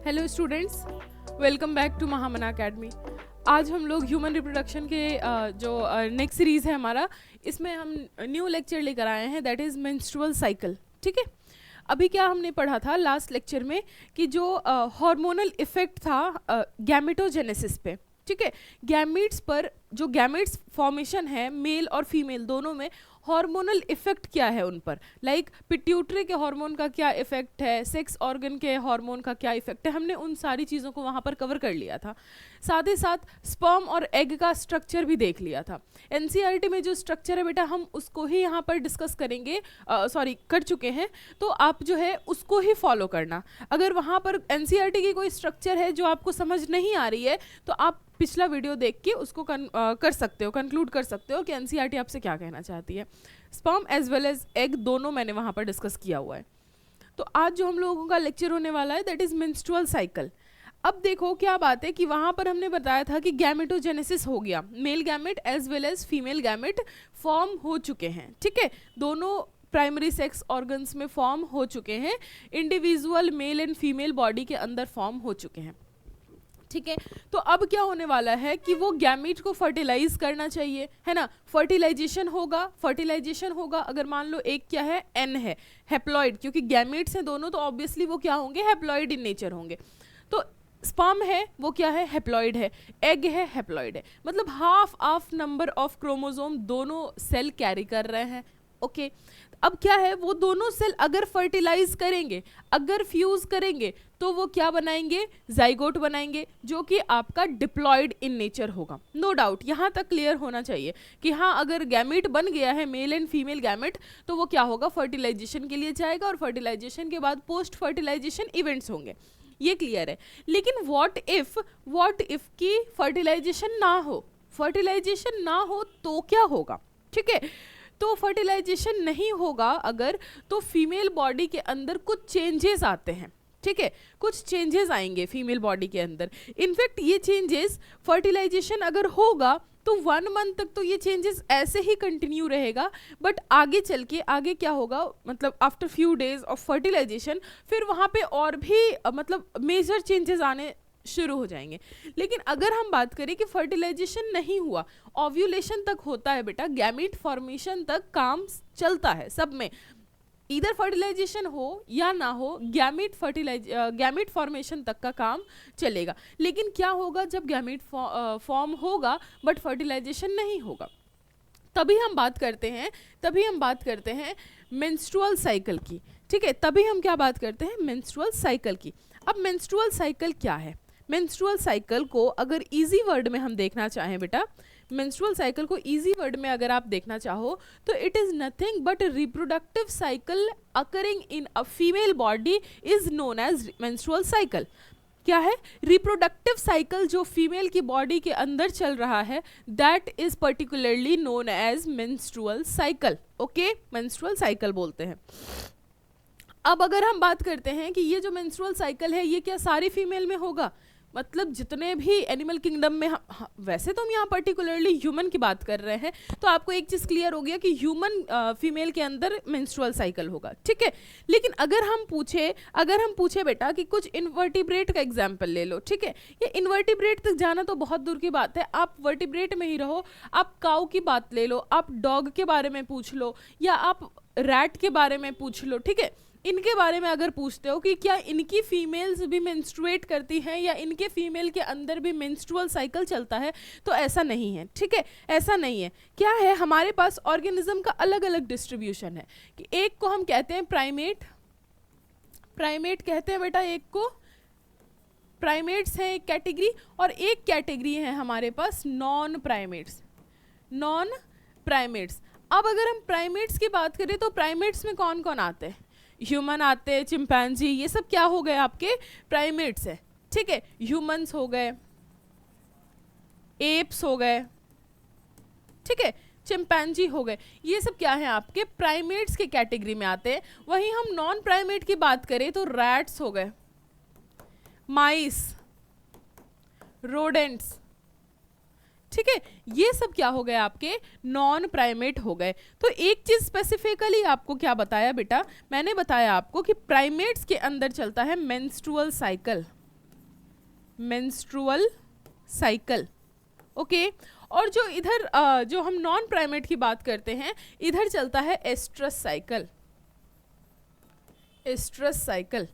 Hello students, welcome back to Mahamana academy. आज हम लोग ह्यूमन रिप्रोडक्शन के जो नेक्स्ट सीरीज़ है हमारा, इसमें हम न्यू लेक्चर लेकर आए हैं, दैट इज़ मेंस्ट्रुअल साइकिल। ठीक है, अभी क्या हमने पढ़ा था लास्ट लेक्चर में कि जो हार्मोनल इफेक्ट था गैमेटोजेनेसिस पे, ठीक है, गैमीट्स पर जो गैमीट्स फॉर्मेशन है मेल और फीमेल दोनों में, हार्मोनल इफेक्ट क्या है उन पर, लाइक पिट्यूटरी के हार्मोन का क्या इफेक्ट है, सेक्स ऑर्गन के हार्मोन का क्या इफेक्ट है, हमने उन सारी चीज़ों को वहाँ पर कवर कर लिया था। साथ ही साथ स्पर्म और एग का स्ट्रक्चर भी देख लिया था। एनसीईआरटी में जो स्ट्रक्चर है बेटा, हम उसको ही यहाँ पर डिस्कस करेंगे, कर चुके हैं, तो आप जो है उसको ही फॉलो करना। अगर वहाँ पर एनसीईआरटी की कोई स्ट्रक्चर है जो आपको समझ नहीं आ रही है, तो आप पिछला वीडियो देख के उसको कर सकते हो, कंक्लूड कर सकते हो कि एनसीईआरटी आपसे क्या कहना चाहती है। Sperm as well as egg दोनों मैंने वहाँ पर डिस्कस किया हुआ है। तो आज जो हम लोगों का लेक्चर होने वाला है दैट इज़ मेंस्ट्रुअल साइकिल। अब देखो क्या बात है कि वहाँ पर हमने बताया था कि गैमेटोजेनेसिस हो गया, male gamete as well as female gamete form हो चुके हैं। ठीक है, दोनों प्राइमरी सेक्स ऑर्गन्स में फॉर्म हो चुके हैं, individual male and female body के अंदर फॉर्म हो चुके हैं। ठीक है, तो अब क्या होने वाला है कि वो गैमीट को फर्टिलाइज करना चाहिए, है ना। फर्टिलाइजेशन होगा, अगर मान लो एक क्या है, एन है, हैप्लॉइड, क्योंकि गैमीट्स हैं दोनों तो ऑब्वियसली वो क्या होंगे, हैप्लॉइड इन नेचर होंगे। तो स्पर्म है वो क्या है, हैप्लॉइड है, एग है हैप्लॉइड है, मतलब हाफ नंबर ऑफ क्रोमोसोम दोनों सेल कैरी कर रहे हैं। ओके, अब क्या है, वो दोनों सेल अगर फर्टिलाइज करेंगे, अगर फ्यूज करेंगे, तो वो क्या बनाएंगे, जाइगोट बनाएंगे, जो कि आपका डिप्लॉयड इन नेचर होगा। नो डाउट, यहाँ तक क्लियर होना चाहिए कि हाँ, अगर गैमेट बन गया है मेल एंड फीमेल गैमेट, तो वो क्या होगा, फर्टिलाइजेशन के लिए जाएगा, और फर्टिलाइजेशन के बाद पोस्ट फर्टिलाइजेशन इवेंट्स होंगे, ये क्लियर है। लेकिन व्हाट इफ की फर्टिलाइजेशन ना हो तो क्या होगा। ठीक है, तो फर्टिलाइजेशन नहीं होगा अगर, तो फीमेल बॉडी के अंदर कुछ चेंजेस आते हैं। ठीक है, कुछ चेंजेस आएंगे फीमेल बॉडी के अंदर। इनफैक्ट ये चेंजेस, फर्टिलाइजेशन अगर होगा तो 1 मंथ तक तो ये चेंजेस ऐसे ही कंटिन्यू रहेगा, बट आगे चल के आगे क्या होगा, मतलब after few days of fertilization फिर वहाँ पे और भी मतलब मेजर चेंजेस आने शुरू हो जाएंगे। लेकिन अगर हम बात करें कि फर्टिलाइजेशन नहीं हुआ, ओव्यूलेशन तक होता है बेटा, गैमीट फॉर्मेशन तक काम चलता है सब में, इधर फर्टिलाइजेशन हो या ना हो, गैमीट फॉर्मेशन तक का काम चलेगा। लेकिन क्या होगा जब गैमीट फॉर्म होगा बट फर्टिलाइजेशन नहीं होगा, तभी हम बात करते हैं मेंस्ट्रुअल साइकिल की। ठीक है, तभी हम क्या बात करते हैं, मेंस्ट्रुअल साइकिल की। अब मेंस्ट्रुअल साइकिल क्या है, मेंस्ट्रुअल साइकिल को अगर इजी वर्ड में हम देखना चाहें बेटा, मेंस्ट्रुअल साइकिल को इजी वर्ड में अगर आप देखना चाहो तो it is nothing but reproductive cycle occurring in a female body is known as menstrual cycle. क्या है, रिप्रोडक्टिव साइकिल जो फीमेल की बॉडी के अंदर चल रहा है, that is particularly known as menstrual cycle. Okay, menstrual cycle बोलते हैं। अब अगर हम बात करते हैं कि ये जो मेंस्ट्रुअल साइकिल है ये क्या सारी फीमेल में होगा, मतलब जितने भी एनिमल किंगडम में वैसे तो हम यहाँ पर्टिकुलरली ह्यूमन की बात कर रहे हैं, तो आपको एक चीज़ क्लियर हो गया कि ह्यूमन फीमेल के अंदर मेंस्ट्रुअल साइकिल होगा। ठीक है, लेकिन अगर हम पूछे बेटा कि कुछ इनवर्टिब्रेट का एग्जाम्पल ले लो। ठीक है, ये इनवर्टिब्रेट तक जाना तो बहुत दूर की बात है, आप वर्टिब्रेट में ही रहो। आप काऊ की बात ले लो, आप डॉग के बारे में पूछ लो, या आप रैट के बारे में पूछ लो। ठीक है, इनके बारे में अगर पूछते हो कि क्या इनकी फीमेल्स भी मेंस्ट्रुएट करती हैं या इनके फीमेल के अंदर भी मेंस्ट्रुअल साइकिल चलता है, तो ऐसा नहीं है। ठीक है, ऐसा नहीं है। क्या है, हमारे पास ऑर्गेनिज्म का अलग अलग डिस्ट्रीब्यूशन है कि एक को हम कहते हैं प्राइमेट कहते हैं बेटा, एक को प्राइमेट्स हैं एक कैटेगरी, और एक कैटेगरी है हमारे पास नॉन प्राइमेट्स। अब अगर हम प्राइमेट्स की बात करें तो प्राइमेट्स में कौन कौन आते हैं, ह्यूमन आते हैं, चिंपैंजी, ये सब क्या हो गए आपके प्राइमेट्स है। ठीक है, ह्यूमंस हो गए, एप्स हो गए, ठीक है, चिंपैंजी हो गए, ये सब क्या है आपके प्राइमेट्स के कैटेगरी में आते हैं। वहीं हम नॉन प्राइमेट की बात करें तो रैट्स हो गए, माइस, रोडेंट्स, ठीक है, ये सब क्या हो गए आपके नॉन प्राइमेट हो गए। तो एक चीज स्पेसिफिकली आपको क्या बताया बेटा, मैंने बताया आपको कि प्राइमेट्स के अंदर चलता है menstrual cycle. Menstrual cycle. Okay, और जो इधर जो हम नॉन प्राइमेट की बात करते हैं, इधर चलता है estrous cycle, estrous cycle.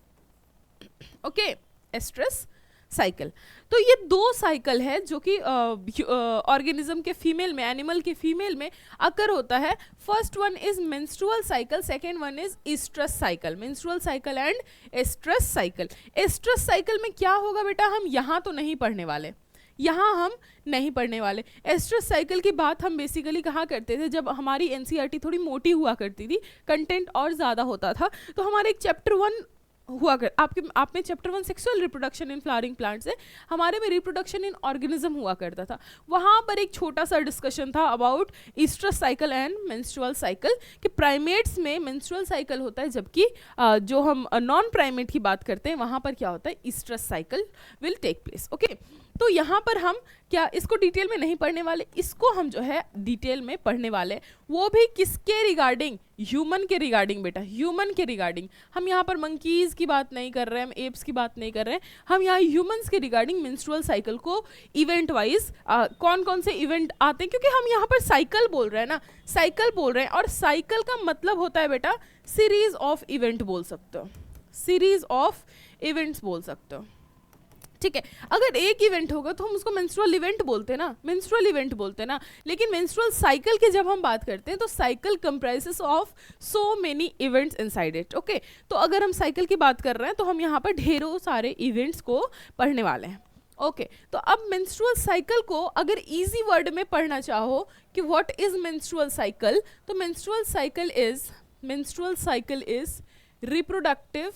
Okay, estrous cycle. तो ये दो साइकिल है जो कि ऑर्गेनिज्म के फीमेल में, एनिमल के फीमेल में अकर होता है। First one is menstrual cycle, second one is estrous cycle. Menstrual cycle and estrous cycle. Estrous cycle में क्या होगा बेटा, हम यहाँ तो नहीं पढ़ने वाले, यहाँ हम नहीं पढ़ने वाले। एस्ट्रस साइकिल की बात हम बेसिकली कहाँ करते थे, जब हमारी एनसीईआरटी थोड़ी मोटी हुआ करती थी, कंटेंट और ज़्यादा होता था, तो हमारे एक चैप्टर 1 हुआ कर, आप में chapter 1 sexual reproduction in flowering plants है, हमारे में रिप्रोडक्शन इन ऑर्गेनिज्म हुआ करता था। वहाँ पर एक छोटा सा डिस्कशन था about estrous cycle and menstrual cycle, कि प्राइमेट्स में मेंस्ट्रुअल साइकिल होता है, जबकि जो हम नॉन प्राइमेट की बात करते हैं वहाँ पर क्या होता है, estrous cycle will take place. Okay, तो यहाँ पर हम क्या इसको डिटेल में नहीं पढ़ने वाले, इसको हम जो है डिटेल में पढ़ने वाले, वो भी किसके रिगार्डिंग, ह्यूमन के रिगार्डिंग बेटा, ह्यूमन के रिगार्डिंग। हम यहाँ पर मंकीज़ की बात नहीं कर रहे हैं, हम एप्स की बात नहीं कर रहे हैं, हम यहाँ ह्यूमंस के रिगार्डिंग मेंस्ट्रुअल साइकिल को इवेंट वाइज कौन कौन से इवेंट आते हैं, क्योंकि हम यहाँ पर साइकिल बोल रहे हैं ना, साइकिल बोल रहे हैं, और साइकिल का मतलब होता है बेटा सीरीज ऑफ इवेंट बोल सकते हो, सीरीज ऑफ इवेंट्स बोल सकते हो। ठीक है, अगर एक इवेंट होगा तो हम उसको मेंस्ट्रुअल इवेंट बोलते हैं ना, मेंस्ट्रुअल इवेंट बोलते हैं ना, लेकिन मेंस्ट्रुअल साइकिल की जब हम बात करते हैं तो cycle comprises of so many events inside it. Okay, तो अगर हम साइकिल की बात कर रहे हैं तो हम यहाँ पर ढेरों सारे इवेंट्स को पढ़ने वाले हैं। ओके, तो अब मेंस्ट्रुअल साइकिल को अगर इजी वर्ड में पढ़ना चाहो कि व्हाट इज मेंस्ट्रुअल साइकिल, तो menstrual cycle is reproductive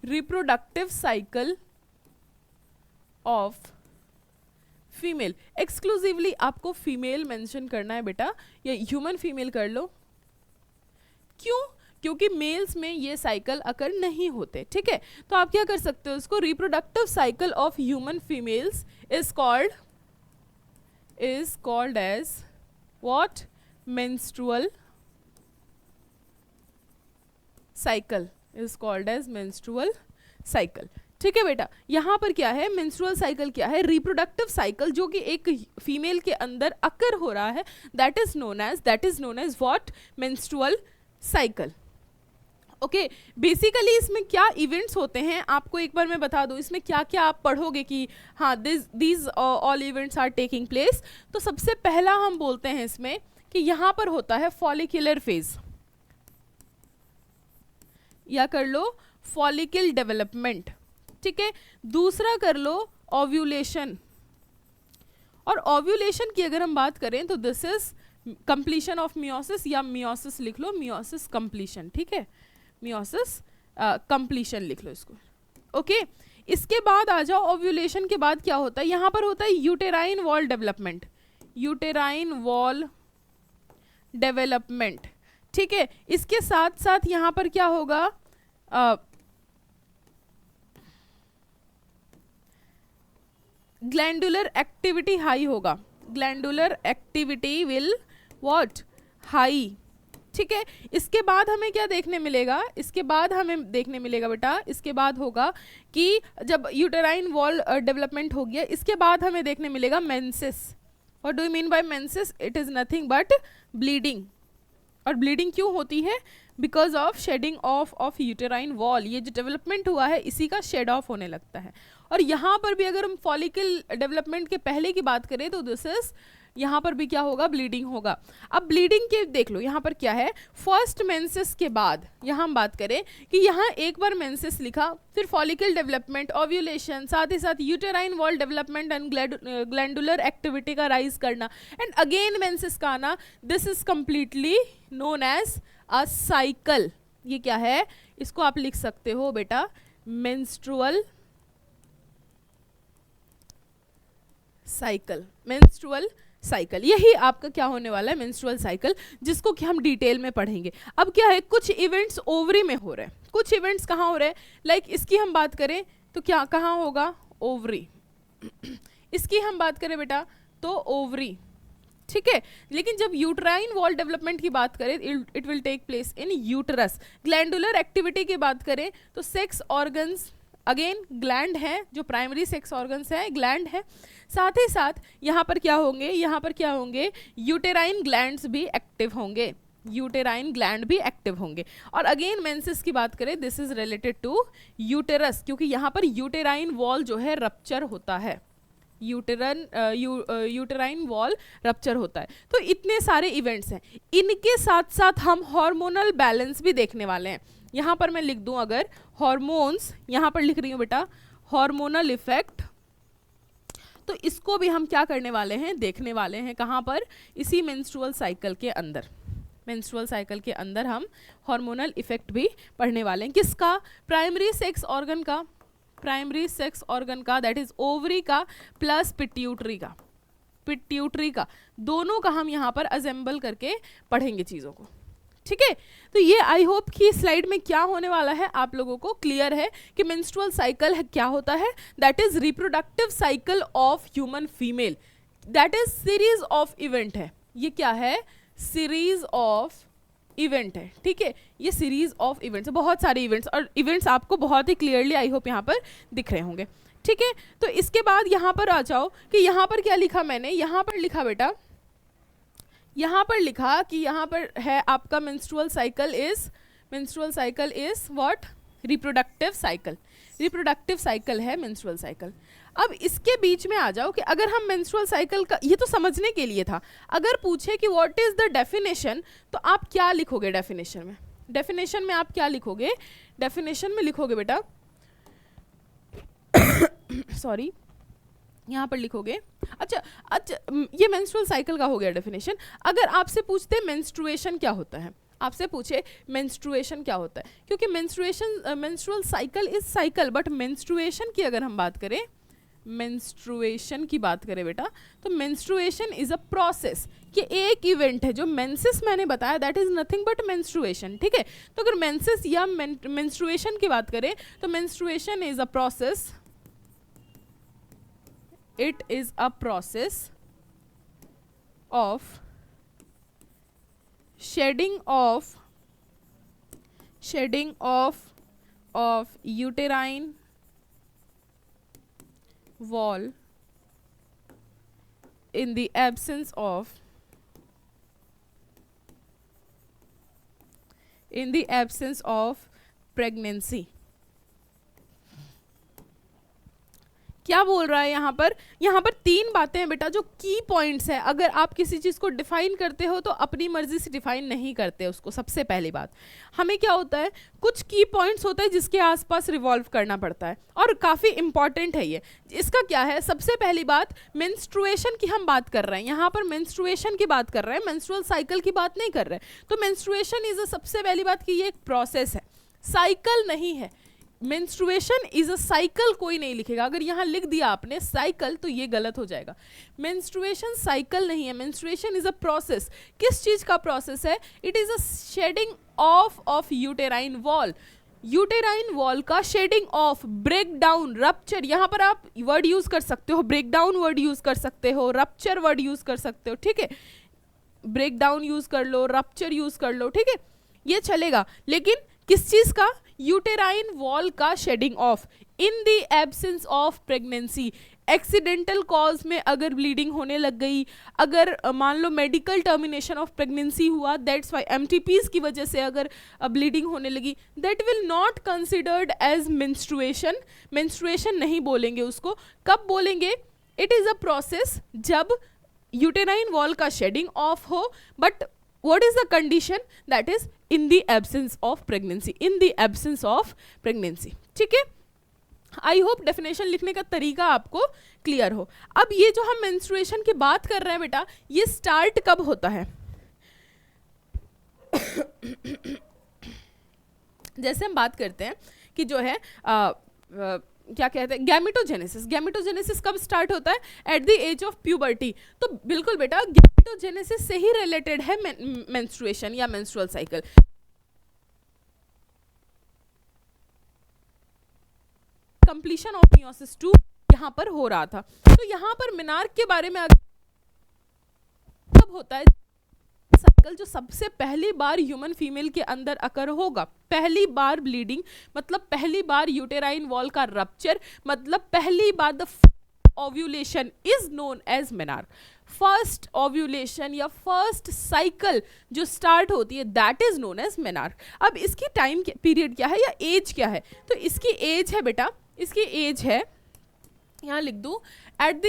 reproductive cycle of female. Exclusively आपको फीमेल मेंशन करना है बेटा, या ह्यूमन फीमेल कर लो। क्यों? क्योंकि मेल्स में ये साइकिल अकर नहीं होते। ठीक है, तो आप क्या कर सकते हो, इसको reproductive cycle of human females is called as what, menstrual cycle is called as menstrual cycle. ठीक है बेटा, यहाँ पर क्या है, मेंस्ट्रुअल साइकिल क्या है, रिप्रोडक्टिव साइकिल जो कि एक फीमेल के अंदर अकर हो रहा है, that is known as what, menstrual cycle. Okay, basically इसमें क्या इवेंट्स होते हैं आपको एक बार मैं बता दूं, इसमें क्या क्या आप पढ़ोगे कि हाँ these all events are taking place. तो सबसे पहला हम बोलते हैं इसमें कि यहाँ पर होता है फॉलिक्यूलर फेज, या कर लो फॉलिकल डेवलपमेंट। ठीक है, दूसरा कर लो ओव्यूलेशन, और ओव्यूलेशन की अगर हम बात करें तो this is completion of meiosis, या मियोसिस लिख लो, मियोसिस कंप्लीशन। ठीक है, मियोसिस कंप्लीशन लिख लो इसको। ओके, इसके बाद आ जाओ, ओव्यूलेशन के बाद क्या होता है, यहाँ पर होता है uterine wall development, uterine wall development. ठीक है, इसके साथ साथ यहाँ पर क्या होगा, ग्लैंडुलर एक्टिविटी हाई होगा, glandular activity will what, high. ठीक है, इसके बाद हमें क्या देखने मिलेगा, इसके बाद हमें देखने मिलेगा बेटा, इसके बाद होगा कि जब यूटेराइन वॉल डेवलपमेंट हो गया, इसके बाद हमें देखने मिलेगा menses. What do you mean by menses, it is nothing but bleeding. और ब्लीडिंग क्यों होती है, because of shading of uterine wall, ये जो डेवलपमेंट हुआ है इसी का शेड ऑफ होने लगता है। और यहाँ पर भी अगर हम फॉलिकल डेवलपमेंट के पहले की बात करें तो दिस इज, यहाँ पर भी क्या होगा, ब्लीडिंग होगा। अब ब्लीडिंग के देख लो यहाँ पर क्या है, फर्स्ट मेंसेस के बाद यहाँ हम बात करें कि यहाँ एक बार मेंसेस लिखा, फिर फॉलिकल डेवलपमेंट, ओव्यूलेशन, साथ ही साथ uterine wall development and glandular activity का राइज करना, एंड अगेन मेंसेस का आना। This is completely known as a cycle. ये क्या है, इसको आप लिख सकते हो बेटा मेंस्ट्रुअल साइकिल, मेंस्ट्रुअल साइकिल। यही आपका क्या होने वाला है, मेंस्ट्रुअल साइकिल, जिसको कि हम डिटेल में पढ़ेंगे। अब क्या है, कुछ इवेंट्स ओवरी में हो रहे हैं, कुछ इवेंट्स कहाँ हो रहे हैं, लाइक इसकी हम बात करें तो क्या कहाँ होगा, ओवरी। इसकी हम बात करें बेटा तो ओवरी, ठीक है। लेकिन जब यूट्राइन वॉल डेवलपमेंट की बात करें, it will take place in uterus. Glandular activity की बात करें तो सेक्स ऑर्गन्स, अगेन ग्लैंड है, जो प्राइमरी सेक्स ऑर्गन्स है ग्लैंड है। साथ ही साथ यहाँ पर क्या होंगे, यहाँ पर क्या होंगे, यूटेराइन ग्लैंड्स भी एक्टिव होंगे, यूटेराइन ग्लैंड भी एक्टिव होंगे। और अगेन मेंसेस की बात करें, this is related to uterus, क्योंकि यहाँ पर यूटेराइन वॉल जो है रप्चर होता है, यूटेराइन वॉल रप्चर होता है। तो इतने सारे इवेंट्स हैं। इनके साथ साथ हम हार्मोनल बैलेंस भी देखने वाले हैं। यहाँ पर मैं लिख दूं अगर हॉर्मोन्स, यहाँ पर लिख रही हूँ बेटा हार्मोनल इफेक्ट, तो इसको भी हम क्या करने वाले हैं, देखने वाले हैं। कहाँ पर, इसी मेंस्ट्रुअल साइकिल के अंदर, मेंस्ट्रुअल साइकिल के अंदर हम हार्मोनल इफेक्ट भी पढ़ने वाले हैं। किसका, प्राइमरी सेक्स ऑर्गन का, प्राइमरी सेक्स ऑर्गन का, दैट इज ओवरी का प्लस पिट्यूटरी का, पिट्यूटरी का, दोनों का हम यहाँ पर असेंबल करके पढ़ेंगे चीज़ों को। ठीक है, तो ये आई होप कि स्लाइड में क्या होने वाला है आप लोगों को क्लियर है कि मेंस्ट्रुअल साइकिल क्या होता है। That is reproductive cycle of human female, that is series of event है। ये क्या है, सीरीज ऑफ इवेंट है। ठीक है, ये सीरीज ऑफ इवेंट्स, बहुत सारे इवेंट्स, और इवेंट्स आपको बहुत ही क्लियरली आई होप यहाँ पर दिख रहे होंगे। ठीक है, तो इसके बाद यहाँ पर आ जाओ कि यहाँ पर क्या लिखा मैंने, यहाँ पर लिखा बेटा, यहाँ पर लिखा कि यहाँ पर है आपका menstrual cycle is what, reproductive cycle, reproductive cycle है मेंस्ट्रुअल साइकिल। अब इसके बीच में आ जाओ कि अगर हम मेंस्ट्रुअल साइकिल का, ये तो समझने के लिए था, अगर पूछे कि व्हाट इज द डेफिनेशन, तो आप क्या लिखोगे डेफिनेशन में, डेफिनेशन में आप क्या लिखोगे, डेफिनेशन में लिखोगे बेटा सॉरी यहाँ पर लिखोगे, अच्छा, ये मेंस्ट्रुअल साइकिल का हो गया डेफिनेशन। अगर आपसे पूछते मेंस्ट्रुएशन क्या होता है, आपसे पूछे मेंस्ट्रुएशन क्या होता है, क्योंकि menstruation, menstrual cycle is cycle, but menstruation की अगर हम बात करें, मेंस्ट्रुएशन की बात करें बेटा, तो मेंस्ट्रुएशन इज अ प्रोसेस, कि एक इवेंट है जो मेंसेस मैंने बताया, that is nothing but menstruation. ठीक है, तो अगर मेंसेस या मेंस्ट्रुएशन की बात करें तो menstruation is a process, it is a process of shedding of uterine wall in the absence of pregnancy। क्या बोल रहा है यहाँ पर, यहाँ पर तीन बातें हैं बेटा जो की पॉइंट्स है। अगर आप किसी चीज़ को डिफाइन करते हो तो अपनी मर्जी से डिफाइन नहीं करते उसको। सबसे पहली बात, हमें क्या होता है, कुछ की पॉइंट्स होता है जिसके आसपास रिवॉल्व करना पड़ता है, और काफ़ी इंपॉर्टेंट है ये। इसका क्या है, सबसे पहली बात, मेंस्ट्रुएशन की हम बात कर रहे हैं, यहाँ पर मेंस्ट्रुएशन की बात कर रहे हैं, मेंस्ट्रुअल साइकिल की बात नहीं कर रहे। तो मेंस्ट्रुएशन इज सबसे पहली बात कि ये एक प्रोसेस है, साइकिल नहीं है। मेंस्ट्रुएशन इज अ साइकिल कोई नहीं लिखेगा, अगर यहाँ लिख दिया आपने साइकिल तो ये गलत हो जाएगा। मेंस्ट्रुएशन साइकिल नहीं है, मेंस्ट्रुएशन इज अ प्रोसेस। किस चीज का प्रोसेस है, it is a shedding of uterine wall, uterine wall का shedding of, break down, rupture. यहाँ पर आप वर्ड यूज कर सकते हो, ब्रेक डाउन वर्ड यूज कर सकते हो, रप्चर वर्ड यूज कर सकते हो। ठीक है, ब्रेक डाउन यूज कर लो, रप्चर यूज कर लो, ठीक है, ये चलेगा। लेकिन किस चीज का, यूटेराइन वॉल का shedding of in the absence of pregnancy. Accidental cause में अगर ब्लीडिंग होने लग गई, अगर मान लो मेडिकल टर्मिनेशन ऑफ प्रेगनेंसी हुआ, दैट्स वाई एमटीपीज की वजह से अगर ब्लीडिंग होने लगी, that will not considered as menstruation. Menstruation नहीं बोलेंगे उसको। कब बोलेंगे, इट इज अ प्रोसेस जब यूटेराइन वॉल का शेडिंग ऑफ हो, but what is the condition, that is in the absence of pregnancy, in the absence of pregnancy। ठीक है, आई होप डेफिनेशन लिखने का तरीका आपको क्लियर हो। अब ये जो हम मेंस्ट्रुएशन की बात कर रहे हैं बेटा, ये स्टार्ट कब होता है जैसे हम बात करते हैं कि जो है क्या कहते हैं, गैमेटोजेनेसिस। गैमेटोजेनेसिस कब स्टार्ट होता है, at the age of puberty. तो बिल्कुल बेटा गैमेटोजेनेसिस से ही रिलेटेड है मेंस्ट्रुएशन या menstrual cycle. Completion of meiosis 2 यहाँ पर हो रहा था। तो यहाँ पर मिनार्क के बारे में कब कब होता है साइकिल जो सबसे पहली बार ह्यूमन फीमेल के अंदर अकर होगा, पहली बार ब्लीडिंग मतलब पहली बार यूटेराइन वॉल का रप्चर मतलब पहली बार the ovulation is known as menarche. First ovulation या फर्स्ट साइकिल जो स्टार्ट होती है that is known as menarche. अब इसकी टाइम पीरियड क्या है या एज क्या है, तो इसकी एज है बेटा, इसकी एज है, यहां लिख दूं, at the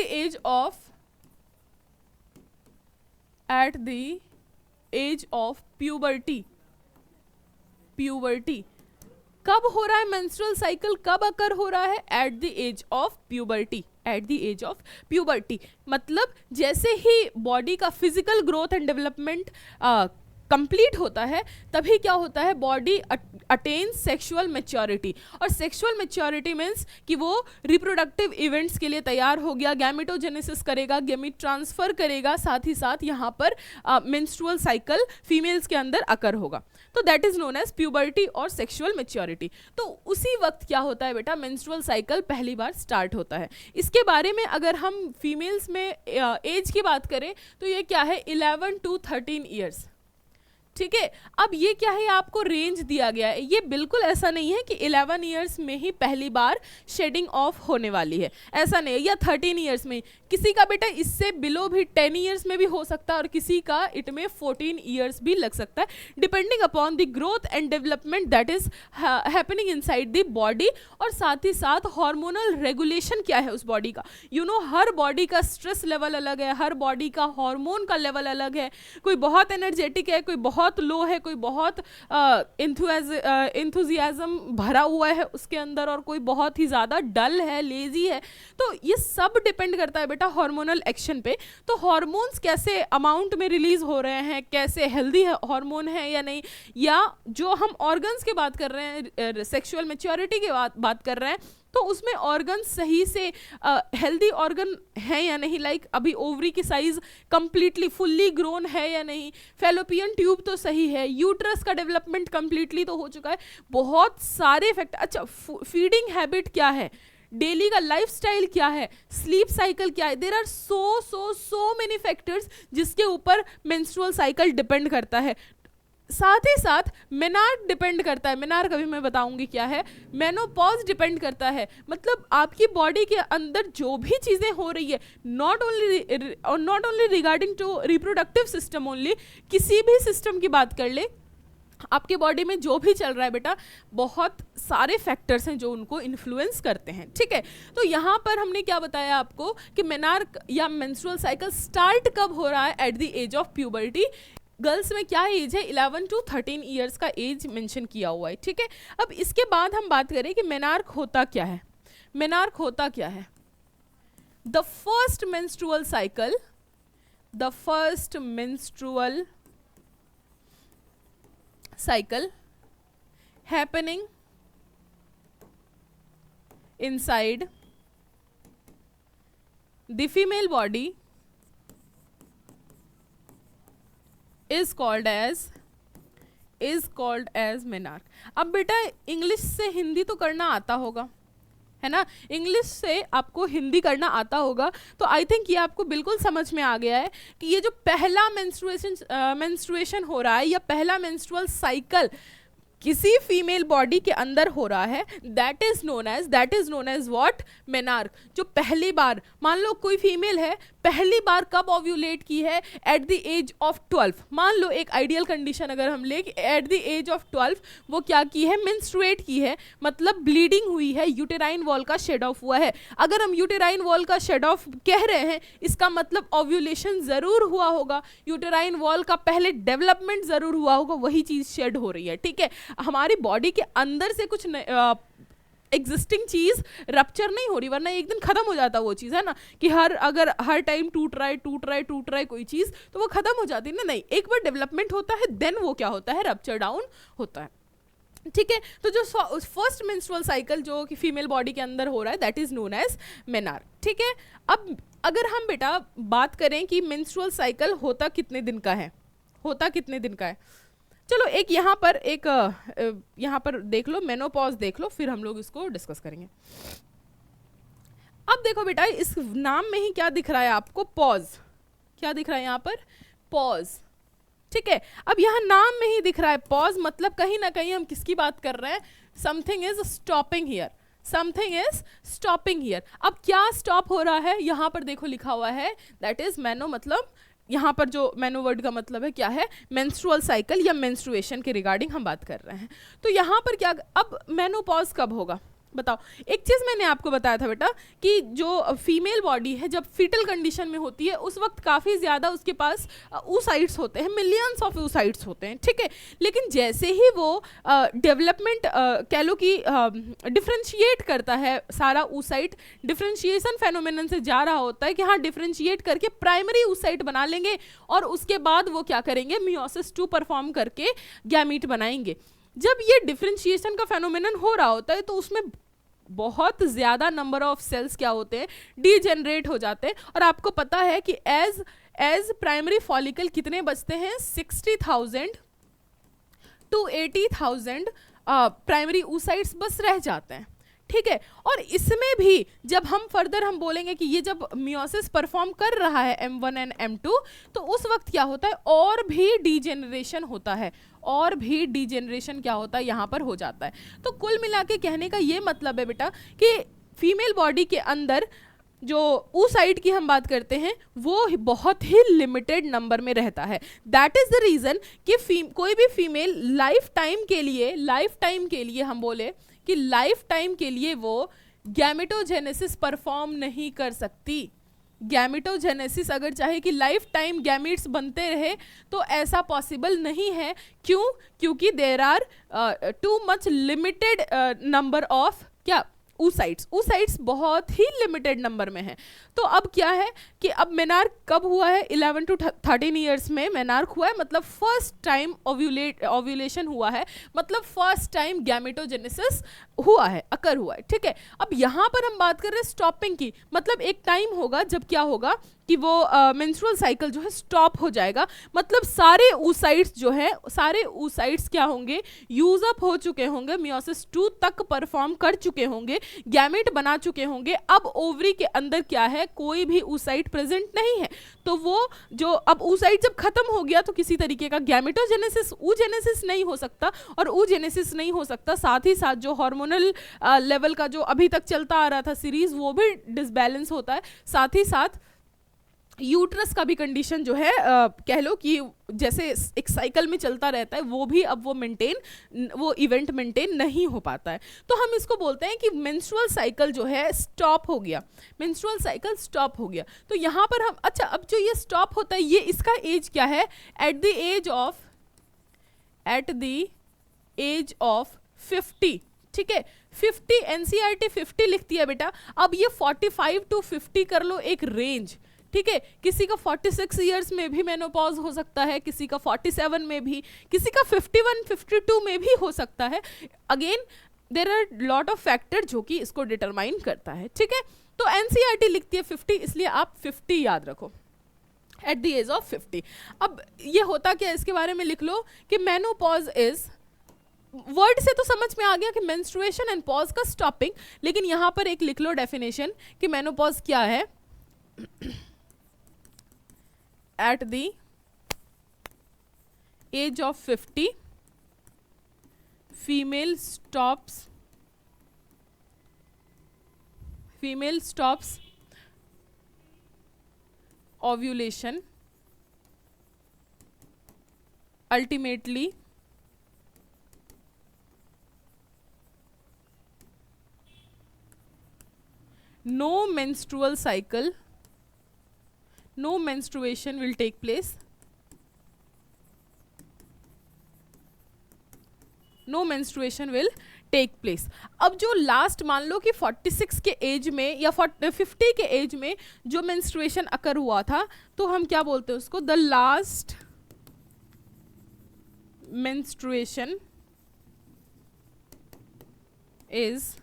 age of puberty. Puberty कब हो रहा है मेंस्ट्रुअल साइकिल, कब अकर हो रहा है, at the age of puberty. At the age of puberty मतलब जैसे ही बॉडी का physical growth and development complete होता है तभी क्या होता है, बॉडी अटेन सेक्सुअल मैच्योरिटी। और सेक्सुअल मैच्योरिटी मीन्स कि वो रिप्रोडक्टिव इवेंट्स के लिए तैयार हो गया, गैमेटोजेनेसिस करेगा, गैमीट ट्रांसफर करेगा, साथ ही साथ यहाँ पर मेंस्ट्रुअल साइकिल फीमेल्स के अंदर अकर होगा, तो that is known as puberty और सेक्सुअल मैच्योरिटी। तो उसी वक्त क्या होता है बेटा, मेंस्ट्रुअल साइकिल पहली बार स्टार्ट होता है। इसके बारे में अगर हम फीमेल्स में एज की बात करें तो ये क्या है, 11 to 13 ईयर्स। ठीक है, अब ये क्या है, आपको रेंज दिया गया है, ये बिल्कुल ऐसा नहीं है कि 11 ईयर्स में ही पहली बार शेडिंग ऑफ होने वाली है, ऐसा नहीं है, या 13 ईयर्स में, किसी का बेटा इससे बिलो भी 10 ईयर्स में भी हो सकता है और किसी का इट में 14 ईयर्स भी लग सकता है, depending upon the growth and development that is happening inside the body. और साथ ही साथ हार्मोनल रेगुलेशन क्या है उस बॉडी का, यू नो हर बॉडी का स्ट्रेस लेवल अलग है, हर बॉडी का हार्मोन का लेवल अलग है, कोई बहुत एनर्जेटिक है, कोई बहुत लो है, कोई बहुत इंथुजियाज्म भरा हुआ है उसके अंदर और कोई बहुत ही ज्यादा डल है, लेजी है। तो ये सब डिपेंड करता है बेटा हार्मोनल एक्शन पे। तो हार्मोन्स कैसे अमाउंट में रिलीज हो रहे हैं, कैसे हेल्दी हार्मोन है या नहीं, या जो हम ऑर्गन्स की बात कर रहे हैं, सेक्सुअल मैच्योरिटी की बात कर रहे हैं, तो उसमें ऑर्गन सही से हेल्दी ऑर्गन है या नहीं, लाइक अभी ओवरी की साइज कंप्लीटली फुल्ली ग्रोन है या नहीं, फेलोपियन ट्यूब तो सही है, यूट्रस का डेवलपमेंट कंप्लीटली तो हो चुका है, बहुत सारे फैक्टर। अच्छा, फीडिंग हैबिट क्या है, डेली का लाइफस्टाइल क्या है, स्लीप साइकिल क्या है, there are so many factors जिसके ऊपर मेंस्ट्रुअल साइकिल डिपेंड करता है। साथ ही साथ मेनार्क डिपेंड करता है, मेनार्क अभी मैं बताऊंगी क्या है, मेनोपॉज डिपेंड करता है, मतलब आपकी बॉडी के अंदर जो भी चीजें हो रही है, not only regarding to reproductive system only, किसी भी सिस्टम की बात कर ले, आपके बॉडी में जो भी चल रहा है बेटा, बहुत सारे फैक्टर्स हैं जो उनको इन्फ्लुएंस करते हैं। ठीक है, तो यहाँ पर हमने क्या बताया आपको कि मेनार्क या मेंस्ट्रुअल साइकिल स्टार्ट कब हो रहा है, at the age of puberty. Girls में क्या एज है, 11 to 13 ईयर्स का एज मेंशन किया हुआ है। ठीक है, अब इसके बाद हम बात करें कि मेनार्क होता क्या है। मेनार्क होता क्या है, the first menstrual cycle, the first menstrual cycle happening inside the female body is called as menarche। अब बेटा इंग्लिश से हिंदी तो करना आता होगा, है ना, इंग्लिश से आपको हिंदी करना आता होगा, तो आई थिंक ये आपको बिल्कुल समझ में आ गया है कि ये जो पहला मेंस्ट्रुएशन हो रहा है या पहला मेंस्ट्रुअल साइकिल किसी फीमेल बॉडी के अंदर हो रहा है, that is known as what, menarche. जो पहली बार, मान लो कोई फीमेल है, पहली बार कब ओव्यूलेट की है, एट द एज ऑफ 12। मान लो एक आइडियल कंडीशन अगर हम ले, एट द एज ऑफ 12 वो क्या की है, मेंस्ट्रुएट की है, मतलब ब्लीडिंग हुई है, यूटेराइन वॉल का शेड ऑफ हुआ है। अगर हम यूटेराइन वॉल का शेड ऑफ कह रहे हैं, इसका मतलब ओव्यूलेशन जरूर हुआ होगा, यूटेराइन वॉल का पहले डेवलपमेंट जरूर हुआ होगा, वही चीज शेड हो रही है। ठीक है, हमारी बॉडी के अंदर से कुछ एग्जिस्टिंग चीज रप्चर नहीं हो रही, वरना एक दिन खत्म हो जाता वो चीज, है ना, कि अगर हर टाइम टूट रहा है कोई चीज तो वो खत्म हो जाती है ना, नहीं, एक बार डेवलपमेंट होता है देन वो क्या होता है, रप्चर डाउन होता है। ठीक है, तो जो फर्स्ट मेंस्ट्रुअल साइकिल जो कि फीमेल बॉडी के अंदर हो रहा है that is known as menarche. ठीक है, अब अगर हम बेटा बात करें कि मेंस्ट्रुअल साइकिल होता कितने दिन का है, चलो एक यहाँ पर देख लो, मेनोपॉज देख लो, फिर हम लोग इसको डिस्कस करेंगे। अब देखो बेटा, इस नाम में ही क्या दिख रहा है आपको, पॉज, क्या दिख रहा है यहाँ पर, पॉज, ठीक है। अब यहाँ नाम में ही दिख रहा है पॉज, मतलब कहीं ना कहीं हम किसकी बात कर रहे हैं, something is stopping here, something is stopping here. अब क्या स्टॉप हो रहा है, यहाँ पर देखो लिखा हुआ है दैट इज मेनो, मतलब यहाँ पर जो मेनो वर्ड का मतलब है क्या है, मेंस्ट्रुअल साइकिल या मेंस्ट्रुएशन के रिगार्डिंग हम बात कर रहे हैं। तो यहाँ पर क्या, अब मेनोपॉज कब होगा बताओ। एक चीज़ मैंने आपको बताया था बेटा कि जो फीमेल बॉडी है जब फीटल कंडीशन में होती है उस वक्त काफ़ी ज़्यादा उसके पास oocytes होते हैं, मिलियंस ऑफ oocytes होते हैं, ठीक है। लेकिन जैसे ही वो डेवलपमेंट कह लो कि डिफ्रेंशिएट करता है, सारा oocyte डिफ्रेंशिएशन फेनोमेनन से जा रहा होता है कि हाँ डिफ्रेंशिएट करके प्राइमरी oocyte बना लेंगे और उसके बाद वो क्या करेंगे, मियोसिस 2 परफॉर्म करके गैमीट बनाएंगे। जब ये डिफ्रेंशिएशन का फेनोमेनन हो रहा होता है तो उसमें बहुत ज़्यादा नंबर ऑफ सेल्स क्या होते हैं, डीजेनरेट हो जाते हैं। और आपको पता है कि एज प्राइमरी फॉलिकल कितने बचते हैं, 60,000 to 80,000 प्राइमरी oocytes बस रह जाते हैं, ठीक है। और इसमें भी जब हम फर्दर हम बोलेंगे कि ये जब मियोसिस परफॉर्म कर रहा है M1 एंड M2 तो उस वक्त क्या होता है, और भी डीजेनरेशन होता है, और भी डीजेनरेशन क्या होता है यहाँ पर हो जाता है। तो कुल मिला के कहने का ये मतलब है बेटा कि फीमेल बॉडी के अंदर जो oocyte की हम बात करते हैं वो बहुत ही लिमिटेड नंबर में रहता है। दैट इज द रीज़न कि कोई भी फीमेल लाइफ टाइम के लिए हम बोले कि लाइफ टाइम के लिए वो गैमेटोजेनेसिस परफॉर्म नहीं कर सकती। गैमेटोजेनेसिस अगर चाहे कि लाइफ टाइम गैमीट्स बनते रहे तो ऐसा पॉसिबल नहीं है। क्यों? क्योंकि there are too much limited number of क्या, oocytes बहुत ही लिमिटेड नंबर में है। तो अब क्या है कि अब मेनार्क कब हुआ है, 11 to 13 ईयर्स में मेनार्क हुआ है, मतलब फर्स्ट टाइम ओव्यूलेशन हुआ है, मतलब फर्स्ट टाइम गैमेटोजेनेसिस हुआ है, अकर हुआ है, ठीक है। अब यहाँ पर हम बात कर रहे हैं स्टॉपिंग की, मतलब एक टाइम होगा जब क्या होगा कि वो मेंस्ट्रुअल साइकिल जो है स्टॉप हो जाएगा, मतलब सारे oocytes जो है, सारे oocytes क्या होंगे, यूज अप हो चुके होंगे, मियोसिस 2 तक परफॉर्म कर चुके होंगे, गैमेट बना चुके होंगे। अब ओवरी के अंदर क्या है, कोई भी oocyte प्रेजेंट नहीं है। तो वो जो अब oocyte जब खत्म हो गया तो किसी तरीके का गैमेटोजेनेसिस, oogenesis नहीं हो सकता, और oogenesis नहीं हो सकता, साथ ही साथ जो हार्मोनल लेवल का जो अभी तक चलता आ रहा था सीरीज वो भी डिसबैलेंस होता है। साथ ही साथ यूट्रस का भी कंडीशन जो है कह लो कि जैसे एक साइकिल में चलता रहता है वो भी अब वो इवेंट मेंटेन नहीं हो पाता है। तो हम इसको बोलते हैं कि मेंस्ट्रुअल साइकिल जो है स्टॉप हो गया, मेंस्ट्रुअल साइकिल स्टॉप हो गया। तो यहाँ पर हम अच्छा, अब जो ये स्टॉप होता है ये इसका एज क्या है, एट द एज ऑफ 50, ठीक है। 50 NCERT 50 लिखती है बेटा। अब ये 45 to 50 कर लो एक रेंज, ठीक है। किसी का 46 ईयर्स में भी मेनोपॉज हो सकता है, किसी का 47 में भी, किसी का 51 52 में भी हो सकता है। Again there are lot of factor जो कि इसको डिटरमाइन करता है, ठीक है। तो NCERT लिखती है 50, इसलिए आप 50 याद रखो, एट द एज ऑफ 50। अब ये होता क्या, इसके बारे में लिख लो कि मेनोपॉज इज, वर्ड से तो समझ में आ गया कि मेंस्ट्रुएशन एंड पॉज का स्टॉपिंग, लेकिन यहाँ पर एक लिख लो डेफिनेशन कि मेनोपॉज क्या है। At the age of 50, female stops ovulation, ultimately no menstruation will take place, no menstruation will take place। अब जो लास्ट मान लो कि 46 के एज में या 50 के एज में जो menstruation अकर हुआ था तो हम क्या बोलते हैं उसको, the last menstruation is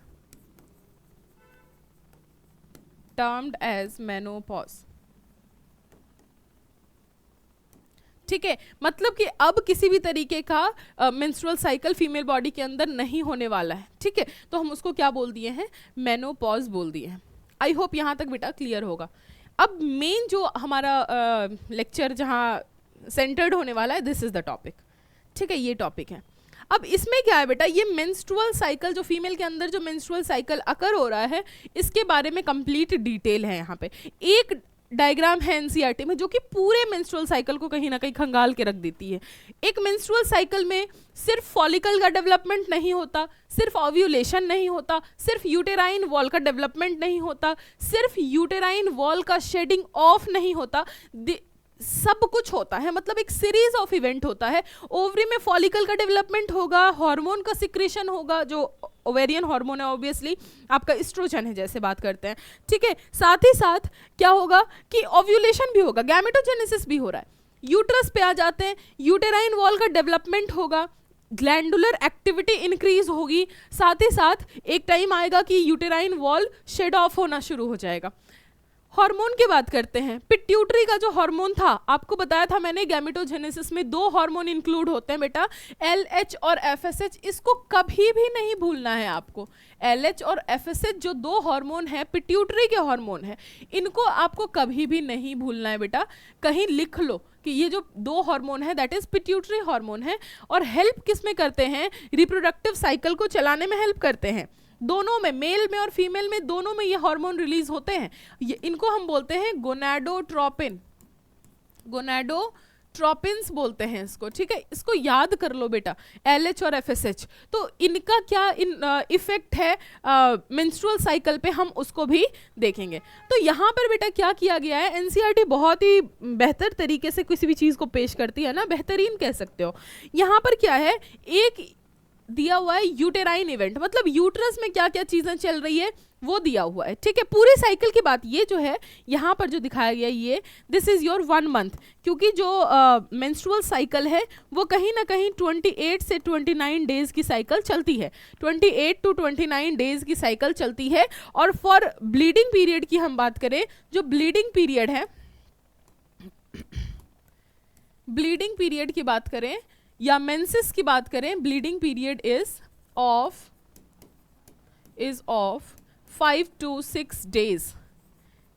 termed as menopause, ठीक है। मतलब कि अब किसी भी तरीके का मेंस्ट्रुअल साइकिल फीमेल बॉडी के अंदर नहीं होने वाला है, ठीक है। तो हम उसको क्या बोल दिए हैं, मेनोपॉज बोल दिए हैं। आई होप यहाँ तक बेटा क्लियर होगा। अब मेन जो हमारा लेक्चर जहाँ सेंटर्ड होने वाला है, दिस इज द टॉपिक, ठीक है, ये टॉपिक है। अब इसमें क्या है बेटा, ये मेंस्ट्रुअल साइकिल जो फीमेल के अंदर जो मेंस्ट्रुअल साइकिल अकर हो रहा है, इसके बारे में कंप्लीट डिटेल है यहाँ पे। एक डायग्राम है एनसीईआरटी में जो कि पूरे मेंस्ट्रुअल साइकिल को कहीं ना कहीं खंगाल के रख देती है। एक मेंस्ट्रुअल साइकिल में सिर्फ फॉलिकल का डेवलपमेंट नहीं होता, सिर्फ ओव्यूलेशन नहीं होता, सिर्फ यूटेराइन वॉल का डेवलपमेंट नहीं होता, सिर्फ यूटेराइन वॉल का शेडिंग ऑफ नहीं होता, सब कुछ होता है, मतलब एक सीरीज ऑफ इवेंट होता है। ओवरी में फॉलिकल का डेवलपमेंट होगा, हार्मोन का सिक्रेशन होगा, जो ओवेरियन हार्मोन है ऑब्वियसली, आपका एस्ट्रोजन है जैसे बात करते हैं, ठीक है। साथ ही साथ क्या होगा कि ओव्यूलेशन भी होगा, गैमेटोजेनेसिस भी हो रहा है, यूट्रस पे आ जाते हैं, यूटेराइन वॉल का डेवलपमेंट होगा, ग्लैंडुलर एक्टिविटी इंक्रीज होगी, साथ ही साथ एक टाइम आएगा कि यूटेराइन वॉल शेड ऑफ होना शुरू हो जाएगा। हार्मोन की बात करते हैं, पिट्यूटरी का जो हार्मोन था, आपको बताया था मैंने गैमेटोजेनेसिस में 2 हार्मोन इंक्लूड होते हैं बेटा, LH और FSH, इसको कभी भी नहीं भूलना है आपको। LH और FSH जो 2 हार्मोन है, पिट्यूटरी के हार्मोन है, इनको आपको कभी भी नहीं भूलना है बेटा, कहीं लिख लो कि ये जो 2 हार्मोन है दैट इज पिट्यूटरी हार्मोन है, और हेल्प किस में करते हैं, रिप्रोडक्टिव साइकिल को चलाने में हेल्प करते हैं। दोनों में, मेल में और फीमेल में, दोनों में ये हार्मोन रिलीज होते हैं। ये इनको हम बोलते हैं गोनाडोट्रोपिन, गोनाडोट्रोपिन्स बोलते हैं इसको, ठीक है, इसको याद कर लो बेटा, LH और FSH। तो इनका क्या इफेक्ट है मेंस्ट्रुअल साइकिल पे, हम उसको भी देखेंगे। तो यहाँ पर बेटा क्या किया गया है, एनसीईआरटी बहुत ही बेहतर तरीके से किसी भी चीज़ को पेश करती है ना, बेहतरीन कह सकते हो। यहाँ पर क्या है, एक दिया हुआ है यूटेराइन इवेंट, मतलब यूट्रस में क्या क्या चीजें चल रही है वो दिया हुआ है, ठीक है। पूरी साइकिल की बात, ये जो है यहाँ पर जो दिखाया गया, ये दिस इज योर 1 मंथ, क्योंकि जो मेंस्ट्रुअल साइकिल है वो कहीं ना कहीं 28 से 29 डेज की साइकिल चलती है, 28 टू 29 डेज की साइकिल चलती है। और फॉर ब्लीडिंग पीरियड की हम बात करें, जो ब्लीडिंग पीरियड है, ब्लीडिंग पीरियड की बात करें या मेंसेस की बात करें, bleeding period is of 5 to 6 days,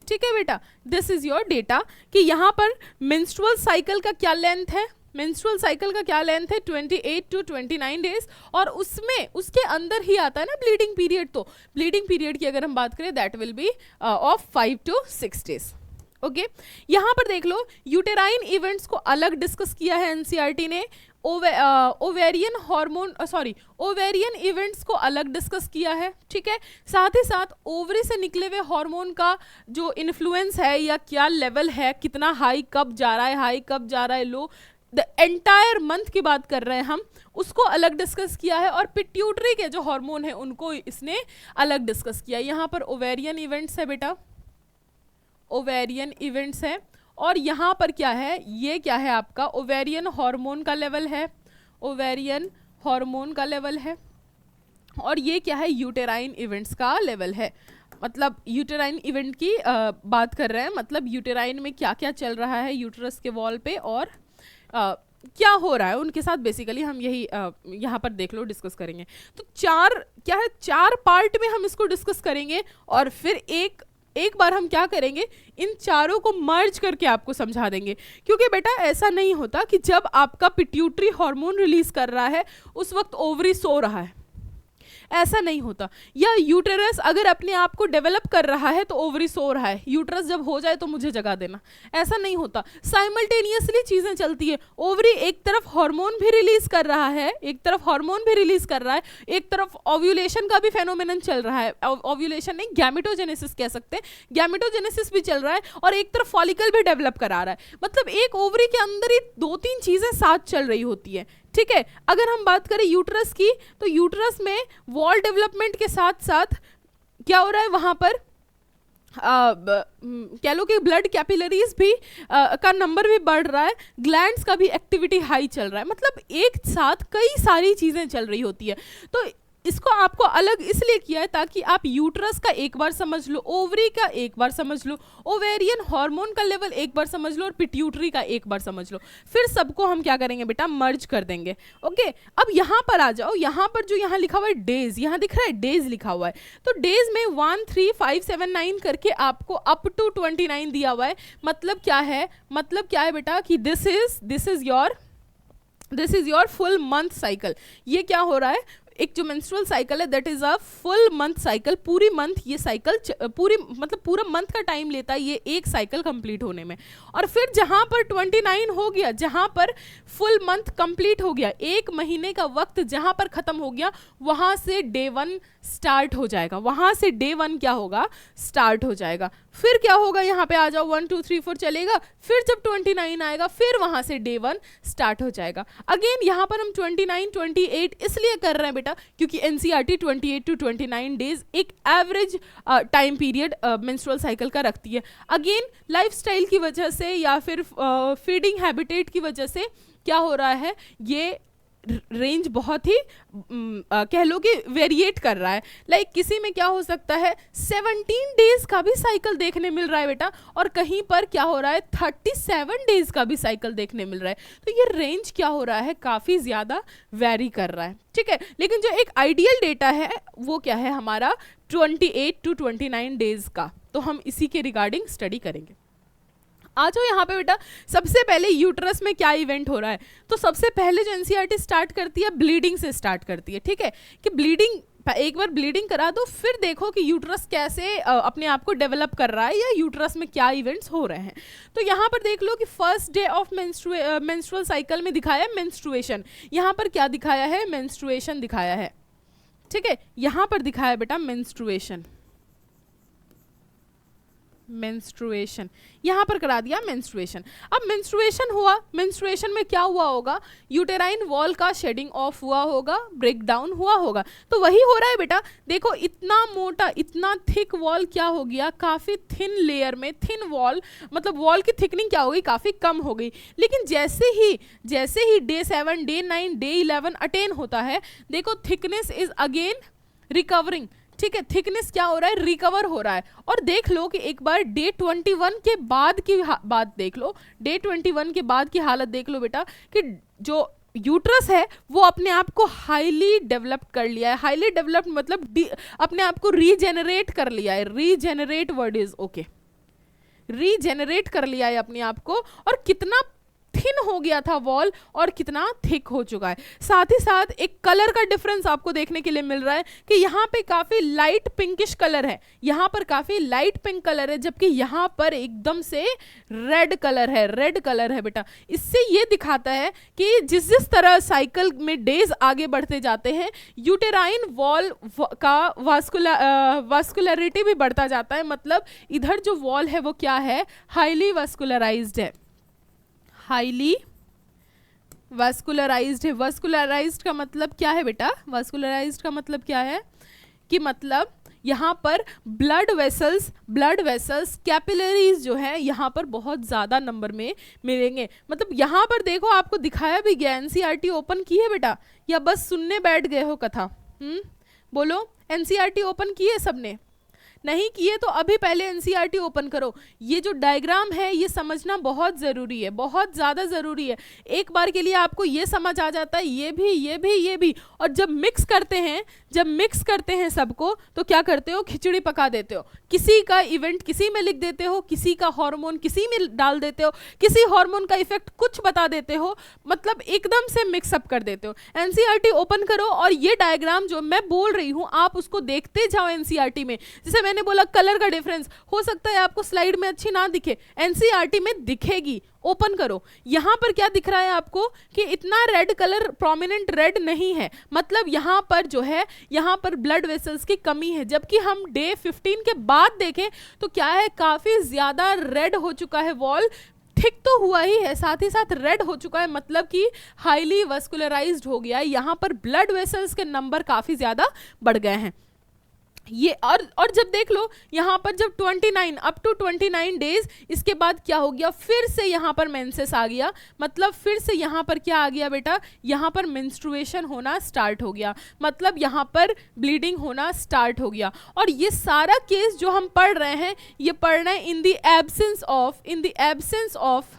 ठीक है बेटा। दिस इज योर डेटा कि यहाँ पर मेंस्ट्रुअल साइकिल का क्या लेंथ है, मेंस्ट्रुअल साइकिल का क्या लेंथ है, 28 टू 29 डेज, और उसमें उसके अंदर ही आता है ना ब्लीडिंग पीरियड। तो ब्लीडिंग पीरियड की अगर हम बात करें that will be of 5 to 6 days, okay. यहाँ पर देख लो, यूटेराइन इवेंट्स को अलग डिस्कस किया है एनसीईआरटी ने, ओवेरियन हार्मोन ओवेरियन इवेंट्स को अलग डिस्कस किया है, ठीक है। साथ ही साथ ओवरी से निकले हुए हार्मोन का जो इन्फ्लुएंस है या क्या लेवल है, कितना हाई कब जा रहा है, हाई कब जा रहा है, लो, द एंटायर मंथ की बात कर रहे हैं हम, उसको अलग डिस्कस किया है। और पिट्यूटरी के जो हार्मोन है उनको इसने अलग डिस्कस किया। यहाँ पर ओवेरियन इवेंट्स है बेटा, ओवेरियन इवेंट्स है, और यहाँ पर क्या है, ये क्या है आपका ओवेरियन हार्मोन का लेवल है, ओवेरियन हार्मोन का लेवल है, और ये क्या है, यूटेराइन इवेंट्स का लेवल है। मतलब यूटेराइन इवेंट की बात कर रहे हैं, मतलब यूटेराइन में क्या क्या चल रहा है यूट्रस के वॉल पे, और क्या हो रहा है उनके साथ, बेसिकली हम यही यहाँ पर देख लो डिस्कस करेंगे। तो 4 पार्ट में हम इसको डिस्कस करेंगे, और फिर एक बार हम क्या करेंगे, इन चारों को मर्ज करके आपको समझा देंगे। क्योंकि बेटा ऐसा नहीं होता कि जब आपका पिट्यूटरी हार्मोन रिलीज कर रहा है उस वक्त ओवरी सो रहा है, ऐसा नहीं होता। या यूटेरस अगर अपने आप को डेवलप कर रहा है तो ओवरी सो रहा है, यूटेरस जब हो जाए तो मुझे जगा देना, ऐसा नहीं होता। साइमल्टेनियसली चीजें चलती है, ओवरी एक तरफ हार्मोन भी रिलीज कर रहा है, एक तरफ एक तरफ ओव्यूलेशन का भी फेनोमेनन चल रहा है, ओव्यूलेशन नहीं गैमेटोजेनेसिस कह सकते हैं, गैमेटोजेनेसिस भी चल रहा है, और एक तरफ फॉलिकल भी डेवलप करा रहा है। मतलब एक ओवरी के अंदर ही 2-3 चीजें साथ चल रही होती है, ठीक है। अगर हम बात करें यूट्रस की, तो यूट्रस में वॉल डेवलपमेंट के साथ साथ क्या हो रहा है, वहां पर कह लो कि ब्लड कैपिलरीज भी का नंबर भी बढ़ रहा है, ग्लैंड्स का भी एक्टिविटी हाई चल रहा है। मतलब एक साथ कई सारी चीजें चल रही होती है। तो इसको आपको अलग इसलिए किया है ताकि आप यूट्रस का एक बार समझ लो, ओवरी का एक बार समझ लो, ओवेरियन हार्मोन का लेवल एक बार समझ लो और पिट्यूटरी का एक बार समझ लो, फिर सबको हम क्या करेंगे बेटा, मर्ज कर देंगे। ओके, अब यहाँ पर आ जाओ, यहाँ पर जो यहाँ लिखा हुआ है डेज, यहाँ दिख रहा है डेज लिखा हुआ है, तो डेज में 1 3 5 7 9 करके आपको अप टू 29 दिया हुआ है। मतलब क्या है, मतलब क्या है बेटा कि this is your full month cycle. ये क्या हो रहा है, एक जो मेंस्ट्रुअल साइकिल है that is a full month cycle, पूरी मंथ ये साइकिल पूरी मतलब पूरा मंथ का टाइम लेता है ये एक साइकिल कंप्लीट होने में। और फिर जहां पर 29 हो गया, जहां पर फुल मंथ कंप्लीट हो गया, एक महीने का वक्त जहां पर खत्म हो गया, वहां से डे 1 स्टार्ट हो जाएगा, वहां से डे 1 क्या होगा, स्टार्ट हो जाएगा। फिर क्या होगा, यहाँ पे आ जाओ 1 2 3 4 चलेगा, फिर जब 29 आएगा फिर वहां से डे 1 स्टार्ट हो जाएगा। अगेन यहाँ पर हम 29 28 इसलिए कर रहे हैं बेटा क्योंकि एनसीईआरटी 28 to 29 डेज एक average time period menstrual cycle का रखती है। अगेन लाइफस्टाइल की वजह से या फिर फीडिंग हैबिटेट की वजह से क्या हो रहा है, ये रेंज बहुत ही कह लो कि वेरिएट कर रहा है। लाइक किसी में क्या हो सकता है 17 डेज का भी साइकिल देखने मिल रहा है बेटा, और कहीं पर क्या हो रहा है 37 डेज का भी साइकिल देखने मिल रहा है। तो ये रेंज क्या हो रहा है, काफ़ी ज़्यादा वेरी कर रहा है, ठीक है। लेकिन जो एक आइडियल डेटा है वो क्या है हमारा 28 to 29 डेज का, तो हम इसी के रिगार्डिंग स्टडी करेंगे। आ जाओ यहाँ पे बेटा, सबसे पहले यूट्रस में क्या इवेंट हो रहा है, तो सबसे पहले जो एनसीईआरटी स्टार्ट करती है ब्लीडिंग से स्टार्ट करती है, ठीक है, कि ब्लीडिंग एक बार ब्लीडिंग करा दो, फिर देखो कि यूट्रस कैसे अपने आप को डेवलप कर रहा है या यूट्रस में क्या इवेंट्स हो रहे हैं। तो यहाँ पर देख लो कि first day of menstrual cycle में दिखाया है मेंस्ट्रुएशन, यहाँ पर क्या दिखाया है, मेंस्ट्रुएशन दिखाया है, ठीक है, यहाँ पर दिखाया है बेटा मेंस्ट्रुएशन, मेंस्ट्रुएशन यहाँ पर करा दिया मेंस्ट्रुएशन। अब मेंस्ट्रुएशन हुआ, मेंस्ट्रुएशन में क्या हुआ होगा, यूटेराइन वॉल का शेडिंग ऑफ हुआ होगा, ब्रेक डाउन हुआ होगा। तो वही हो रहा है बेटा, देखो इतना मोटा इतना थिक वॉल क्या हो गया, काफ़ी थिन लेयर में, थिन वॉल मतलब वॉल की थिकनिंग क्या हो गई, काफ़ी कम हो गई। लेकिन जैसे ही डे 7 डे 9 डे 11 अटेन होता है, देखो थिकनेस इज अगेन रिकवरिंग, ठीक है, थिकनेस क्या हो रहा है, रिकवर हो रहा है। और देख लो कि एक बार डे 21 के बाद की बात देख लो, डे 21 के बाद की हालत देख लो बेटा कि जो यूट्रस है वो अपने आप को हाईली डेवलप्ड कर लिया है। हाईली डेवलप्ड मतलब अपने आप को रीजेनरेट कर लिया है, regenerate word is okay, regenerate कर लिया है अपने आप को। और कितना थिन हो गया था वॉल और कितना थिक हो चुका है। साथ ही साथ एक कलर का डिफरेंस आपको देखने के लिए मिल रहा है कि यहाँ पे काफी लाइट पिंकिश कलर है, यहाँ पर काफी लाइट पिंक कलर है, जबकि यहाँ पर एकदम से रेड कलर है, रेड कलर है बेटा। इससे ये दिखाता है कि जिस जिस तरह साइकिल में डेज आगे बढ़ते जाते हैं, यूटेराइन वॉल का वास्कुलरिटी भी बढ़ता जाता है। मतलब इधर जो वॉल है वो क्या है, हाईली वास्कुलराइज्ड है, हाईली वास्कुलराइज्ड है। वास्कुलराइज्ड का मतलब क्या है बेटा, वास्कुलराइज्ड का मतलब क्या है कि मतलब यहाँ पर ब्लड वेसल्स कैपिलरीज जो है यहाँ पर बहुत ज़्यादा नंबर में मिलेंगे। मतलब यहाँ पर देखो आपको दिखाया भी गया, एनसीईआरटी ओपन की है बेटा या बस सुनने बैठ गए हो कथा, बोलो एनसीईआरटी ओपन की है सबने, नहीं किए तो अभी पहले एनसीईआरटी ओपन करो। ये जो डायग्राम है ये समझना बहुत ज़रूरी है, बहुत ज़्यादा ज़रूरी है। एक बार के लिए आपको ये समझ आ जाता है ये भी, और जब मिक्स करते हैं सबको तो क्या करते हो, खिचड़ी पका देते हो। किसी का इवेंट किसी में लिख देते हो, किसी का हार्मोन किसी में डाल देते हो, किसी हार्मोन का इफेक्ट कुछ बता देते हो, मतलब एकदम से मिक्सअप कर देते हो। एनसीईआरटी ओपन करो और ये डायग्राम जो मैं बोल रही हूँ आप उसको देखते जाओ एनसीईआरटी में। जैसे मैंने बोला कलर का डिफरेंस हो सकता है आपको स्लाइड में अच्छी ना दिखे, एनसीईआरटी में दिखेगी, ओपन करो। यहाँ पर क्या दिख रहा है आपको कि इतना रेड कलर, प्रोमिनेंट रेड नहीं है, मतलब यहाँ पर जो है यहाँ पर ब्लड वेसल्स की कमी है। जबकि हम डे 15 के बाद देखें तो क्या है, काफी ज्यादा रेड हो चुका है वॉल, ठीक तो हुआ ही है साथ ही साथ रेड हो चुका है, मतलब कि हाईली वास्कुलराइज्ड हो गया है। यहाँ पर ब्लड वेसल्स के नंबर काफी ज्यादा बढ़ गए हैं। ये और जब देख लो यहाँ पर जब 29 अप टू 29 डेज, इसके बाद क्या हो गया, फिर से यहाँ पर मेंसेस आ गया, मतलब फिर से यहाँ पर क्या आ गया बेटा, यहाँ पर मेंस्ट्रुएशन होना स्टार्ट हो गया, मतलब यहाँ पर ब्लीडिंग होना स्टार्ट हो गया। और ये सारा केस जो हम पढ़ रहे हैं, ये पढ़ रहे हैं इन द एब्सेंस ऑफ,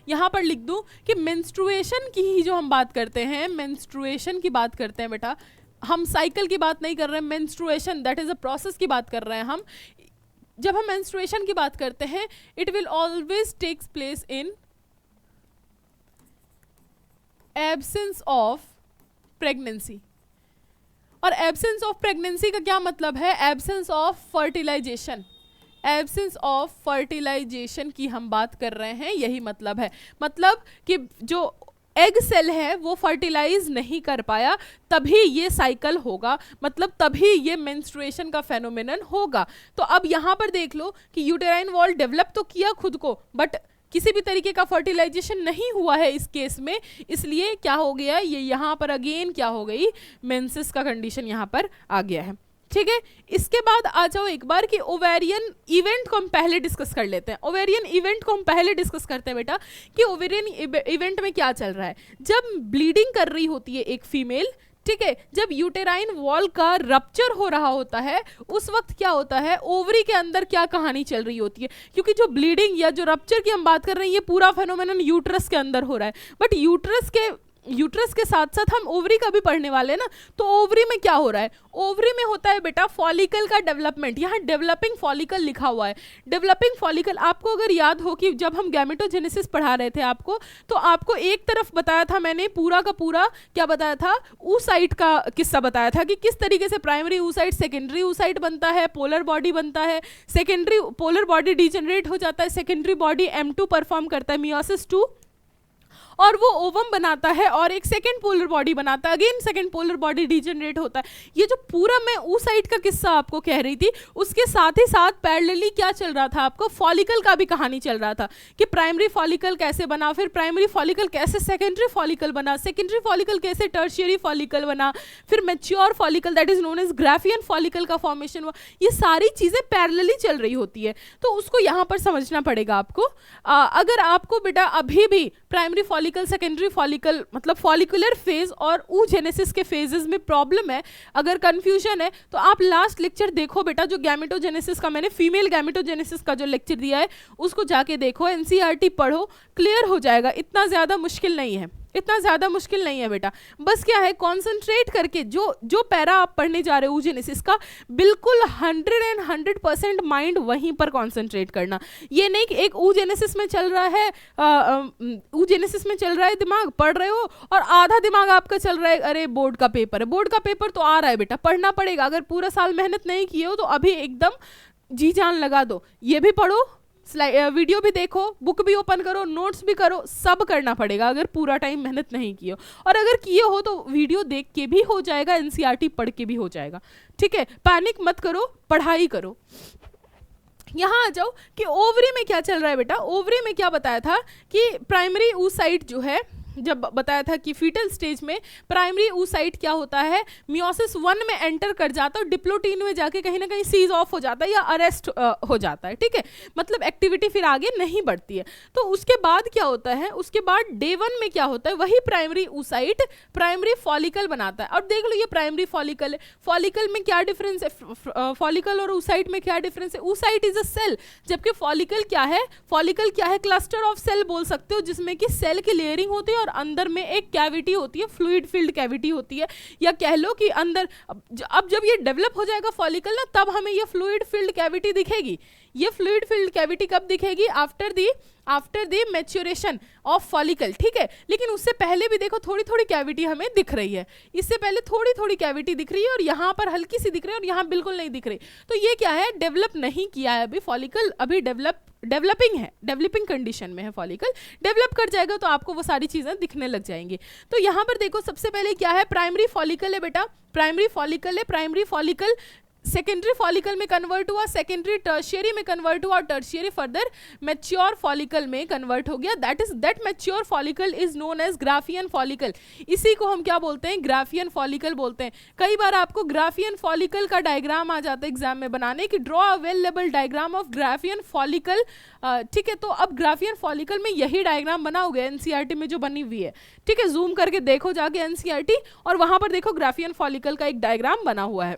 यहाँ पर लिख दूँ कि मेंस्ट्रुएशन की ही जो हम बात करते हैं, मेंस्ट्रुएशन की बात करते हैं बेटा, हम साइकिल की बात नहीं कर रहे हैं, menstruation that is a process की बात कर रहे हैं हम। जब हम मेंस्ट्रुएशन की बात करते हैं, it will always takes place in absence of pregnancy. और एब्सेंस ऑफ प्रेगनेंसी का क्या मतलब है, absence of fertilization, absence of fertilization की हम बात कर रहे हैं, यही मतलब है। मतलब कि जो एग सेल है वो फर्टिलाइज नहीं कर पाया, तभी ये साइकिल होगा, मतलब तभी ये मेंस्ट्रुएशन का फेनोमेनन होगा। तो अब यहाँ पर देख लो कि यूटेराइन वॉल डेवलप तो किया खुद को, बट किसी भी तरीके का फर्टिलाइजेशन नहीं हुआ है इस केस में, इसलिए क्या हो गया, ये यहाँ पर अगेन क्या हो गई, मेंसेस का कंडीशन यहाँ पर आ गया है। ठीक है, इसके बाद आ जाओ एक बार कि ओवेरियन इवेंट को हम पहले डिस्कस कर लेते हैं। ओवेरियन इवेंट को हम पहले डिस्कस करते हैं बेटा कि ओवेरियन इवेंट में क्या चल रहा है। जब ब्लीडिंग कर रही होती है एक फीमेल, ठीक है, जब यूटेराइन वॉल का रप्चर हो रहा होता है, उस वक्त क्या होता है, ओवरी के अंदर क्या कहानी चल रही होती है, क्योंकि जो ब्लीडिंग या जो रप्चर की हम बात कर रहे हैं, ये पूरा फेनोमेनन यूट्रस के अंदर हो रहा है, बट यूट्रस के साथ साथ हम ओवरी का भी पढ़ने वाले हैं ना। तो ओवरी में क्या हो रहा है, ओवरी में होता है बेटा फॉलिकल का डेवलपमेंट, यहाँ डेवलपिंग फॉलिकल लिखा हुआ है। डेवलपिंग फॉलिकल, आपको अगर याद हो कि जब हम गैमेटोजेनेसिस पढ़ा रहे थे आपको, तो आपको एक तरफ बताया था मैंने, पूरा का पूरा क्या बताया था, oocyte का किस्सा बताया था कि किस तरीके से प्राइमरी oocyte सेकेंडरी oocyte बनता है, पोलर बॉडी बनता है, सेकेंडरी पोलर बॉडी डिजेनरेट हो जाता है, सेकेंडरी बॉडी M2 परफॉर्म करता है, मियोसिस 2, और वो ओवम बनाता है और एक सेकेंड पोलर बॉडी बनाता है, again second polar body degenerate होता है। ये जो पूरा मैं oocyte का किस्सा आपको कह रही थी, उसके साथ ही साथ पैरेलली क्या चल रहा था, आपको फॉलिकल का भी कहानी चल रहा था कि प्राइमरी फॉलिकल कैसे बना, फिर प्राइमरी फॉलिकल कैसे सेकेंडरी फॉलिकल बना, सेकेंडरी फॉलिकल कैसे टर्शियरी फॉलिकल बना, फिर mature follicle that is known as Graafian follicle का फॉर्मेशन हुआ। ये सारी चीजें पैरेलली चल रही होती है, तो उसको यहाँ पर समझना पड़ेगा आपको। अगर आपको बेटा अभी भी प्राइमरी फॉलिकल, सेकेंडरी फॉलिकल मतलब फॉलिकुलर फेज और oogenesis के फेजेस में प्रॉब्लम है, अगर कंफ्यूजन है, तो आप लास्ट लेक्चर देखो बेटा, जो गैमेटोजेनेसिस का मैंने फीमेल गैमेटोजेनेसिस का जो लेक्चर दिया है उसको जाके देखो, एनसीईआरटी पढ़ो, क्लियर हो जाएगा। इतना ज़्यादा मुश्किल नहीं है, इतना ज़्यादा मुश्किल नहीं है बेटा। बस क्या है, कॉन्सेंट्रेट करके जो पैरा आप पढ़ने जा रहे हो oogenesis का, बिल्कुल 100% माइंड वहीं पर कॉन्सेंट्रेट करना। ये नहीं कि एक oogenesis में चल रहा है, oogenesis में चल रहा है दिमाग, पढ़ रहे हो, और आधा दिमाग आपका चल रहा है अरे बोर्ड का पेपर है, बोर्ड का पेपर तो आ रहा है बेटा, पढ़ना पड़ेगा। अगर पूरा साल मेहनत नहीं किए हो तो अभी एकदम जी जान लगा दो, ये भी पढ़ो, वीडियो भी देखो, बुक भी ओपन करो, नोट्स भी करो, सब करना पड़ेगा अगर पूरा टाइम मेहनत नहीं किए हो। और अगर किए हो तो वीडियो देख के भी हो जाएगा, एनसीईआरटी पढ़ के भी हो जाएगा। ठीक है, पैनिक मत करो, पढ़ाई करो। यहाँ आ जाओ कि ओवरी में क्या चल रहा है बेटा। ओवरी में क्या बताया था कि प्राइमरी oocyte जो है, जब बताया था कि फीटल स्टेज में प्राइमरी oocyte क्या होता है, मियोसिस 1 में एंटर कर जाता है और डिप्लोटीन में जाके कहीं ना कहीं सीज ऑफ हो जाता है या अरेस्ट हो जाता है। ठीक है, मतलब एक्टिविटी फिर आगे नहीं बढ़ती है। तो उसके बाद क्या होता है, उसके बाद डे 1 में क्या होता है, वही प्राइमरी oocyte प्राइमरी फॉलिकल बनाता है। और देख लो ये प्राइमरी फॉलिकल है, फॉलिकल में क्या डिफरेंस है, फॉलिकल और oocyte में क्या डिफरेंस है। oocyte इज अ सेल, जबकि फॉलिकल क्या है, फॉलिकल क्या है, क्लस्टर ऑफ सेल बोल सकते हो, जिसमें कि सेल की लेयरिंग होती है और अंदर में एक कैविटी होती है, फ्लूइड फिल्ड कैविटी होती है, या कह लो कि अंदर अब जब ये डेवलप हो जाएगा फॉलिकल ना, तब हमें ये फ्लूइड फिल्ड कैविटी दिखेगी। ये फ्लूइड फिल्ड कैविटी कब दिखेगी, after the maturation of follicle. ठीक है, लेकिन उससे पहले भी देखो थोड़ी थोड़ी कैविटी हमें दिख रही है, इससे पहले थोड़ी थोड़ी कैविटी दिख रही है और यहाँ पर हल्की सी दिख रही है और यहाँ बिल्कुल नहीं दिख रही। तो ये क्या है, डेवलप नहीं किया है अभी फॉलिकल, अभी डेवलपिंग है, डेवलपिंग कंडीशन में है फॉलिकल। डेवलप कर जाएगा तो आपको वो सारी चीज़ें दिखने लग जाएंगी। तो यहाँ पर देखो सबसे पहले क्या है, प्राइमरी फॉलिकल है बेटा, प्राइमरी फॉलिकल है, प्राइमरी फॉलिकल सेकेंडरी फॉलिकल में कन्वर्ट हुआ, सेकेंडरी टर्शियरी में कन्वर्ट हुआ, टर्शियरी फर्दर मैच्योर फॉलिकल में कन्वर्ट हो गया। That mature follicle is known as Graafian follicle. इसी को हम क्या बोलते हैं, ग्राफियन फॉलिकल बोलते हैं। कई बार आपको ग्राफियन फॉलिकल का डायग्राम आ जाता है एग्जाम में बनाने की, draw a well label diagram of Graafian follicle. ठीक है, तो अब ग्राफियन फॉलिकल में यही डायग्राम बना हुआ है एनसीईआरटी में जो बनी हुई है। ठीक है, जूम करके देखो जाके एनसीईआरटी, और वहां पर देखो ग्राफियन फॉलिकल का एक डायग्राम बना हुआ है,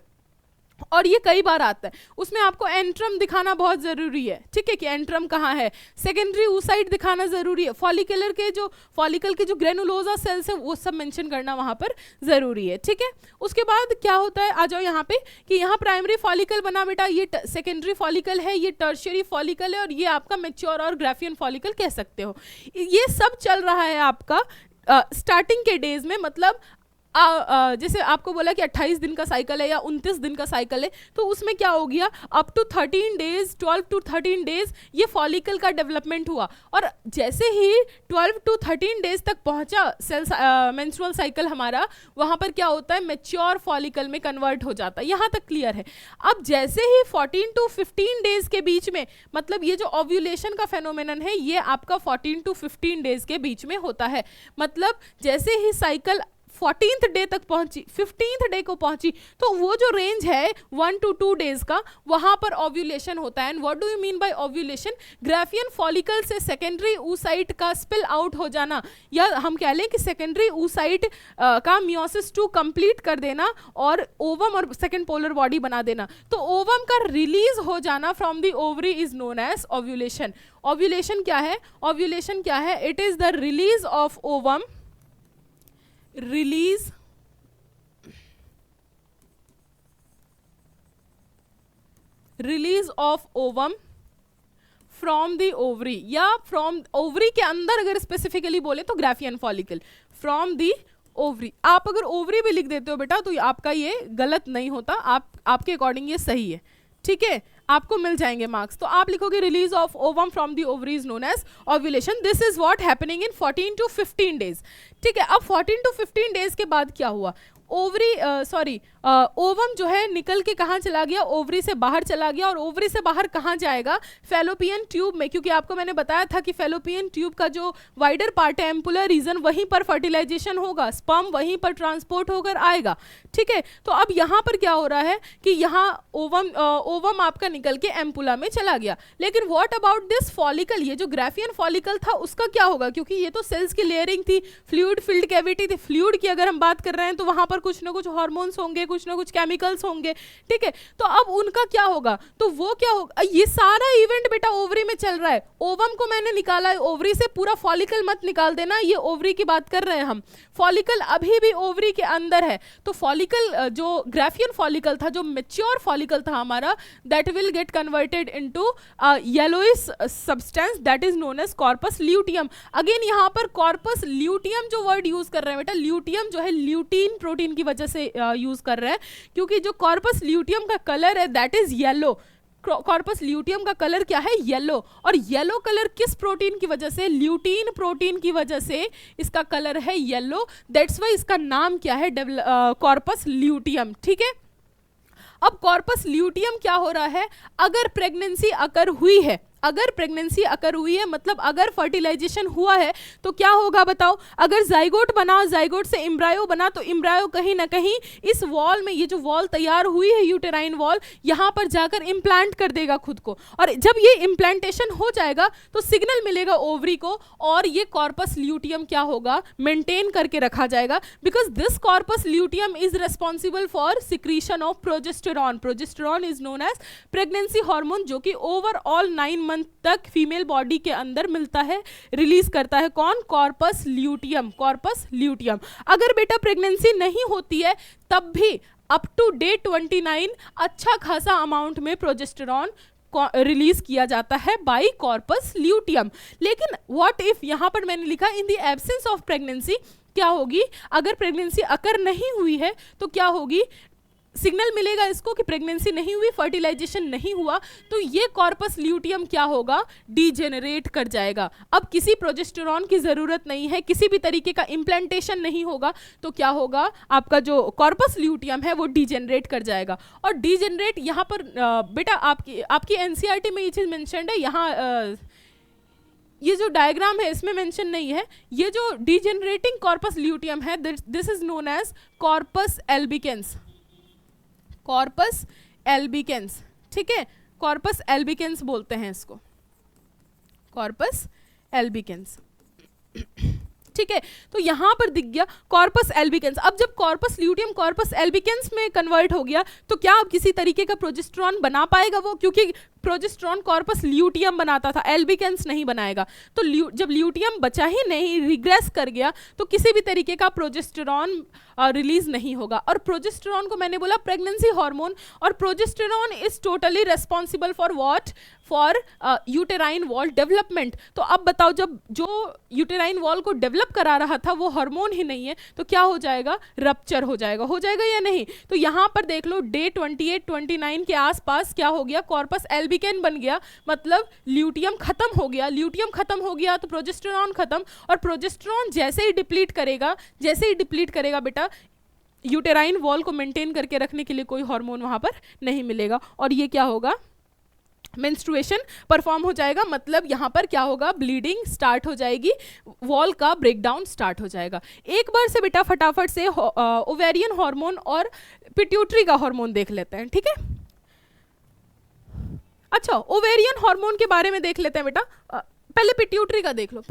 और ये कई बार आता है। उसमें आपको एंट्रम दिखाना बहुत जरूरी है। ठीक है, कि एंट्रम कहाँ है, सेकेंडरी ऊसाइड दिखाना जरूरी है, फॉलिकल के जो ग्रेनुलोजा सेल्स है वो सब मेंशन करना वहां पर जरूरी है। ठीक है, उसके बाद क्या होता है, आ जाओ यहाँ पे, कि यहाँ प्राइमरी फॉलिकल बना बेटा, ये सेकेंडरी फॉलिकल है, ये टर्शियरी फॉलिकल है, और ये आपका मैच्योर और ग्राफियन फॉलिकल कह सकते हो। ये सब चल रहा है आपका स्टार्टिंग के डेज में। मतलब जैसे आपको बोला कि 28 दिन का साइकिल है या 29 दिन का साइकिल है, तो उसमें क्या हो गया, up to 13 days, 12 to 13 days ये फॉलिकल का डेवलपमेंट हुआ। और जैसे ही 12 टू 13 डेज तक पहुंचा सेल मेंस्ट्रुअल साइकिल हमारा, वहां पर क्या होता है, मैच्योर फॉलिकल में कन्वर्ट हो जाता है। यहाँ तक क्लियर है। अब जैसे ही 14 टू 15 डेज के बीच में, मतलब ये जो ओव्यूलेशन का फेनोमेनन है ये आपका 14 टू 15 डेज के बीच में होता है। मतलब जैसे ही साइकिल 14th डे तक पहुंची, 15th डे को पहुंची, तो वो जो रेंज है 1 to 2 डेज का, वहां पर ओव्यूलेशन होता है। And what do you mean by ovulation, Graafian follicle से सेकेंडरी oocyte का स्पिल आउट हो जाना, या हम कह लें कि सेकेंडरी oocyte का मियोसिस 2 कंप्लीट कर देना और ओवम और सेकेंड पोलर बॉडी बना देना। तो ओवम का रिलीज हो जाना from the ovary is known as ovulation. Ovulation क्या है, ओव्यूलेशन क्या है, it is the release of ovum, release of ovum from the ovary, या from ovary के अंदर अगर स्पेसिफिकली बोले तो Graafian follicle, from the ovary। आप अगर ओवरी भी लिख देते हो बेटा तो आपका ये गलत नहीं होता, आपके अकॉर्डिंग ये सही है। ठीक है, आपको मिल जाएंगे मार्क्स। तो आप लिखोगे release of ovum from the ovary is known as ovulation. This is what happening in 14 to 15 days. ठीक है, अब 14 टू 15 डेज के बाद क्या हुआ, ओवम जो है निकल के कहाँ चला गया, ओवरी से बाहर चला गया। और ओवरी से बाहर कहाँ जाएगा, फैलोपियन ट्यूब में, क्योंकि आपको मैंने बताया था कि फैलोपियन ट्यूब का जो वाइडर पार्ट है, एम्पुलर रीजन, वहीं पर फर्टिलाइजेशन होगा, स्पर्म वहीं पर ट्रांसपोर्ट होकर आएगा। ठीक है, तो अब यहाँ पर क्या हो रहा है कि यहाँ ओवम आपका निकल के एम्पुला में चला गया। लेकिन व्हाट अबाउट दिस फॉलिकल, ये जो ग्राफियन फॉलिकल था उसका क्या होगा, क्योंकि ये तो सेल्स की लेयरिंग थी, फ्लूइड फिल्ड कैविटी थी। फ्लूइड की अगर हम बात कर रहे हैं तो वहां पर कुछ ना कुछ हार्मोन्स होंगे, कुछ ना कुछ केमिकल्स होंगे। ठीक है, तो अब उनका क्या होगा, तो वो क्या होगा, ये सारा इवेंट बेटा ओवरी में चल रहा है। ओवम को मैंने निकाला है ओवरी से, पूरा फॉलिकल मत निकाल देना, ये ओवरी की बात कर रहे हैं हम। फॉलिकल अभी भी ओवरी के अंदर है। तो फॉलिकल जो ग्राफियन फॉलिकल था, जो मैच्योर फॉलिकल था हमारा, that will get converted into yellowish substance that is known as corpus luteum. Again यहाँ पर कॉर्पस ल्यूटियम जो वर्ड यूज कर रहे हैं बेटा, ल्यूटियम जो है ल्यूटीन प्रोटीन की वजह से यूज कर रहे हैं, क्योंकि जो कॉर्पस ल्यूटियम का कलर है that is yellow. Corpus luteum का कलर क्या है, येलो। और येलो कलर किस प्रोटीन की वजह से, ल्यूटीन प्रोटीन की वजह से इसका कलर है येलो। दैट्स वाई इसका नाम क्या है, कॉर्पस ल्यूटियम। ठीक है, अब कॉर्पस ल्यूटियम क्या हो रहा है, अगर प्रेगनेंसी अकर हुई है, अगर प्रेगनेंसी अकर हुई है मतलब अगर फर्टिलाइजेशन हुआ है, तो क्या होगा बताओ, अगर जाइगोट बना, जाइगोट से एम्ब्रायो बना, तो एम्ब्रायो कहीं ना कहीं इस वॉल में, ये जो वॉल तैयार हुई है यूटेराइन वॉल, यहाँ पर जाकर इम्प्लांट कर देगा खुद को। और जब ये इम्प्लांटेशन हो जाएगा तो सिग्नल मिलेगा ओवरी को, और ये कॉर्पस ल्यूटियम क्या होगा, मेंटेन करके रखा जाएगा। Because this corpus luteum is responsible for secretion of progesterone. Progesterone is known as pregnancy hormone, जो कि ओवरऑल 9 मंथ तक फीमेल बॉडी के अंदर मिलता है, रिलीज करता है कौन, कॉर्पस ल्यूटियम। Corpus luteum. अगर बेटा प्रेगनेंसी नहीं होती है तब भी अप टू डे 29 अच्छा खासा अमाउंट में प्रोजेस्टेरॉन रिलीज किया जाता है बाय कॉर्पस ल्यूटियम। लेकिन व्हाट इफ, यहां पर मैंने लिखा इन द एब्सेंस ऑफ प्रेगनेंसी, क्या होगी, अगर प्रेगनेंसी अकर नहीं हुई है तो क्या होगी, सिग्नल मिलेगा इसको कि प्रेगनेंसी नहीं हुई, फर्टिलाइजेशन नहीं हुआ, तो ये कॉर्पस ल्यूटियम क्या होगा, डीजेनरेट कर जाएगा। अब किसी प्रोजेस्टेरॉन की ज़रूरत नहीं है, किसी भी तरीके का इम्प्लांटेशन नहीं होगा, तो क्या होगा, आपका जो कॉर्पस ल्यूटियम है वो डीजेनरेट कर जाएगा। और डीजेनरेट यहाँ पर बेटा आपकी एनसीईआरटी में ये चीज़ मेंशन्ड है, यहाँ ये जो डायग्राम है इसमें मेंशन नहीं है। ये जो डीजेनरेटिंग कॉर्पस ल्यूटियम है, this is known as corpus albicans, corpus albicans, ठीक है, कॉर्पस एल्बिकेंस बोलते हैं इसको, कॉर्पस एल्बिकेंस, ठीक है। तो यहां पर दिख गया कॉर्पस एल्बिकेंस। अब जब कॉर्पस ल्यूटियम कॉर्पस एल्बिकेंस में कन्वर्ट हो गया, तो क्या अब किसी तरीके का प्रोजेस्टेरॉन बना पाएगा वो, क्योंकि प्रोजेस्टेरॉन कॉर्पस ल्यूटियम बनाता था, एल्बिकेंस नहीं बनाएगा। तो जब ल्यूटियम बचा ही नहीं, रिग्रेस कर गया, तो किसी भी तरीके का प्रोजेस्टेरॉन रिलीज नहीं होगा। और प्रोजेस्टेरॉन को मैंने बोला प्रेगनेंसी हार्मोन, और progesterone is totally responsible for what, for uterine wall development. तो अब बताओ, जब जो यूटेराइन वॉल को डेवलप करा रहा था वो हार्मोन ही नहीं है, तो क्या हो जाएगा, रप्चर हो जाएगा या नहीं। तो यहाँ पर देख लो डे 28-29 के आसपास क्या हो गया, कॉर्पस एल्बिकेन बन गया, मतलब ल्यूटियम खत्म हो गया। ल्यूटियम खत्म हो गया तो प्रोजेस्टेरॉन खत्म, और प्रोजेस्टेरॉन जैसे ही डिप्लीट करेगा बेटा, यूटेराइन वॉल को मेंटेन करके रखने के लिए कोई हार्मोन वहां पर नहीं मिलेगा, और ये क्या होगा, मेंस्ट्रुएशन परफॉर्म हो जाएगा। मतलब यहाँ पर क्या होगा, ब्लीडिंग स्टार्ट हो जाएगी, वॉल का ब्रेकडाउन स्टार्ट हो जाएगा। एक बार से बेटा फटाफट से ओवेरियन हार्मोन और पिट्यूटरी का हार्मोन देख लेते हैं, ठीक है। अच्छा, ओवेरियन हार्मोन के बारे में देख लेते हैं बेटा। पहले पिट्यूटरी का देख लो,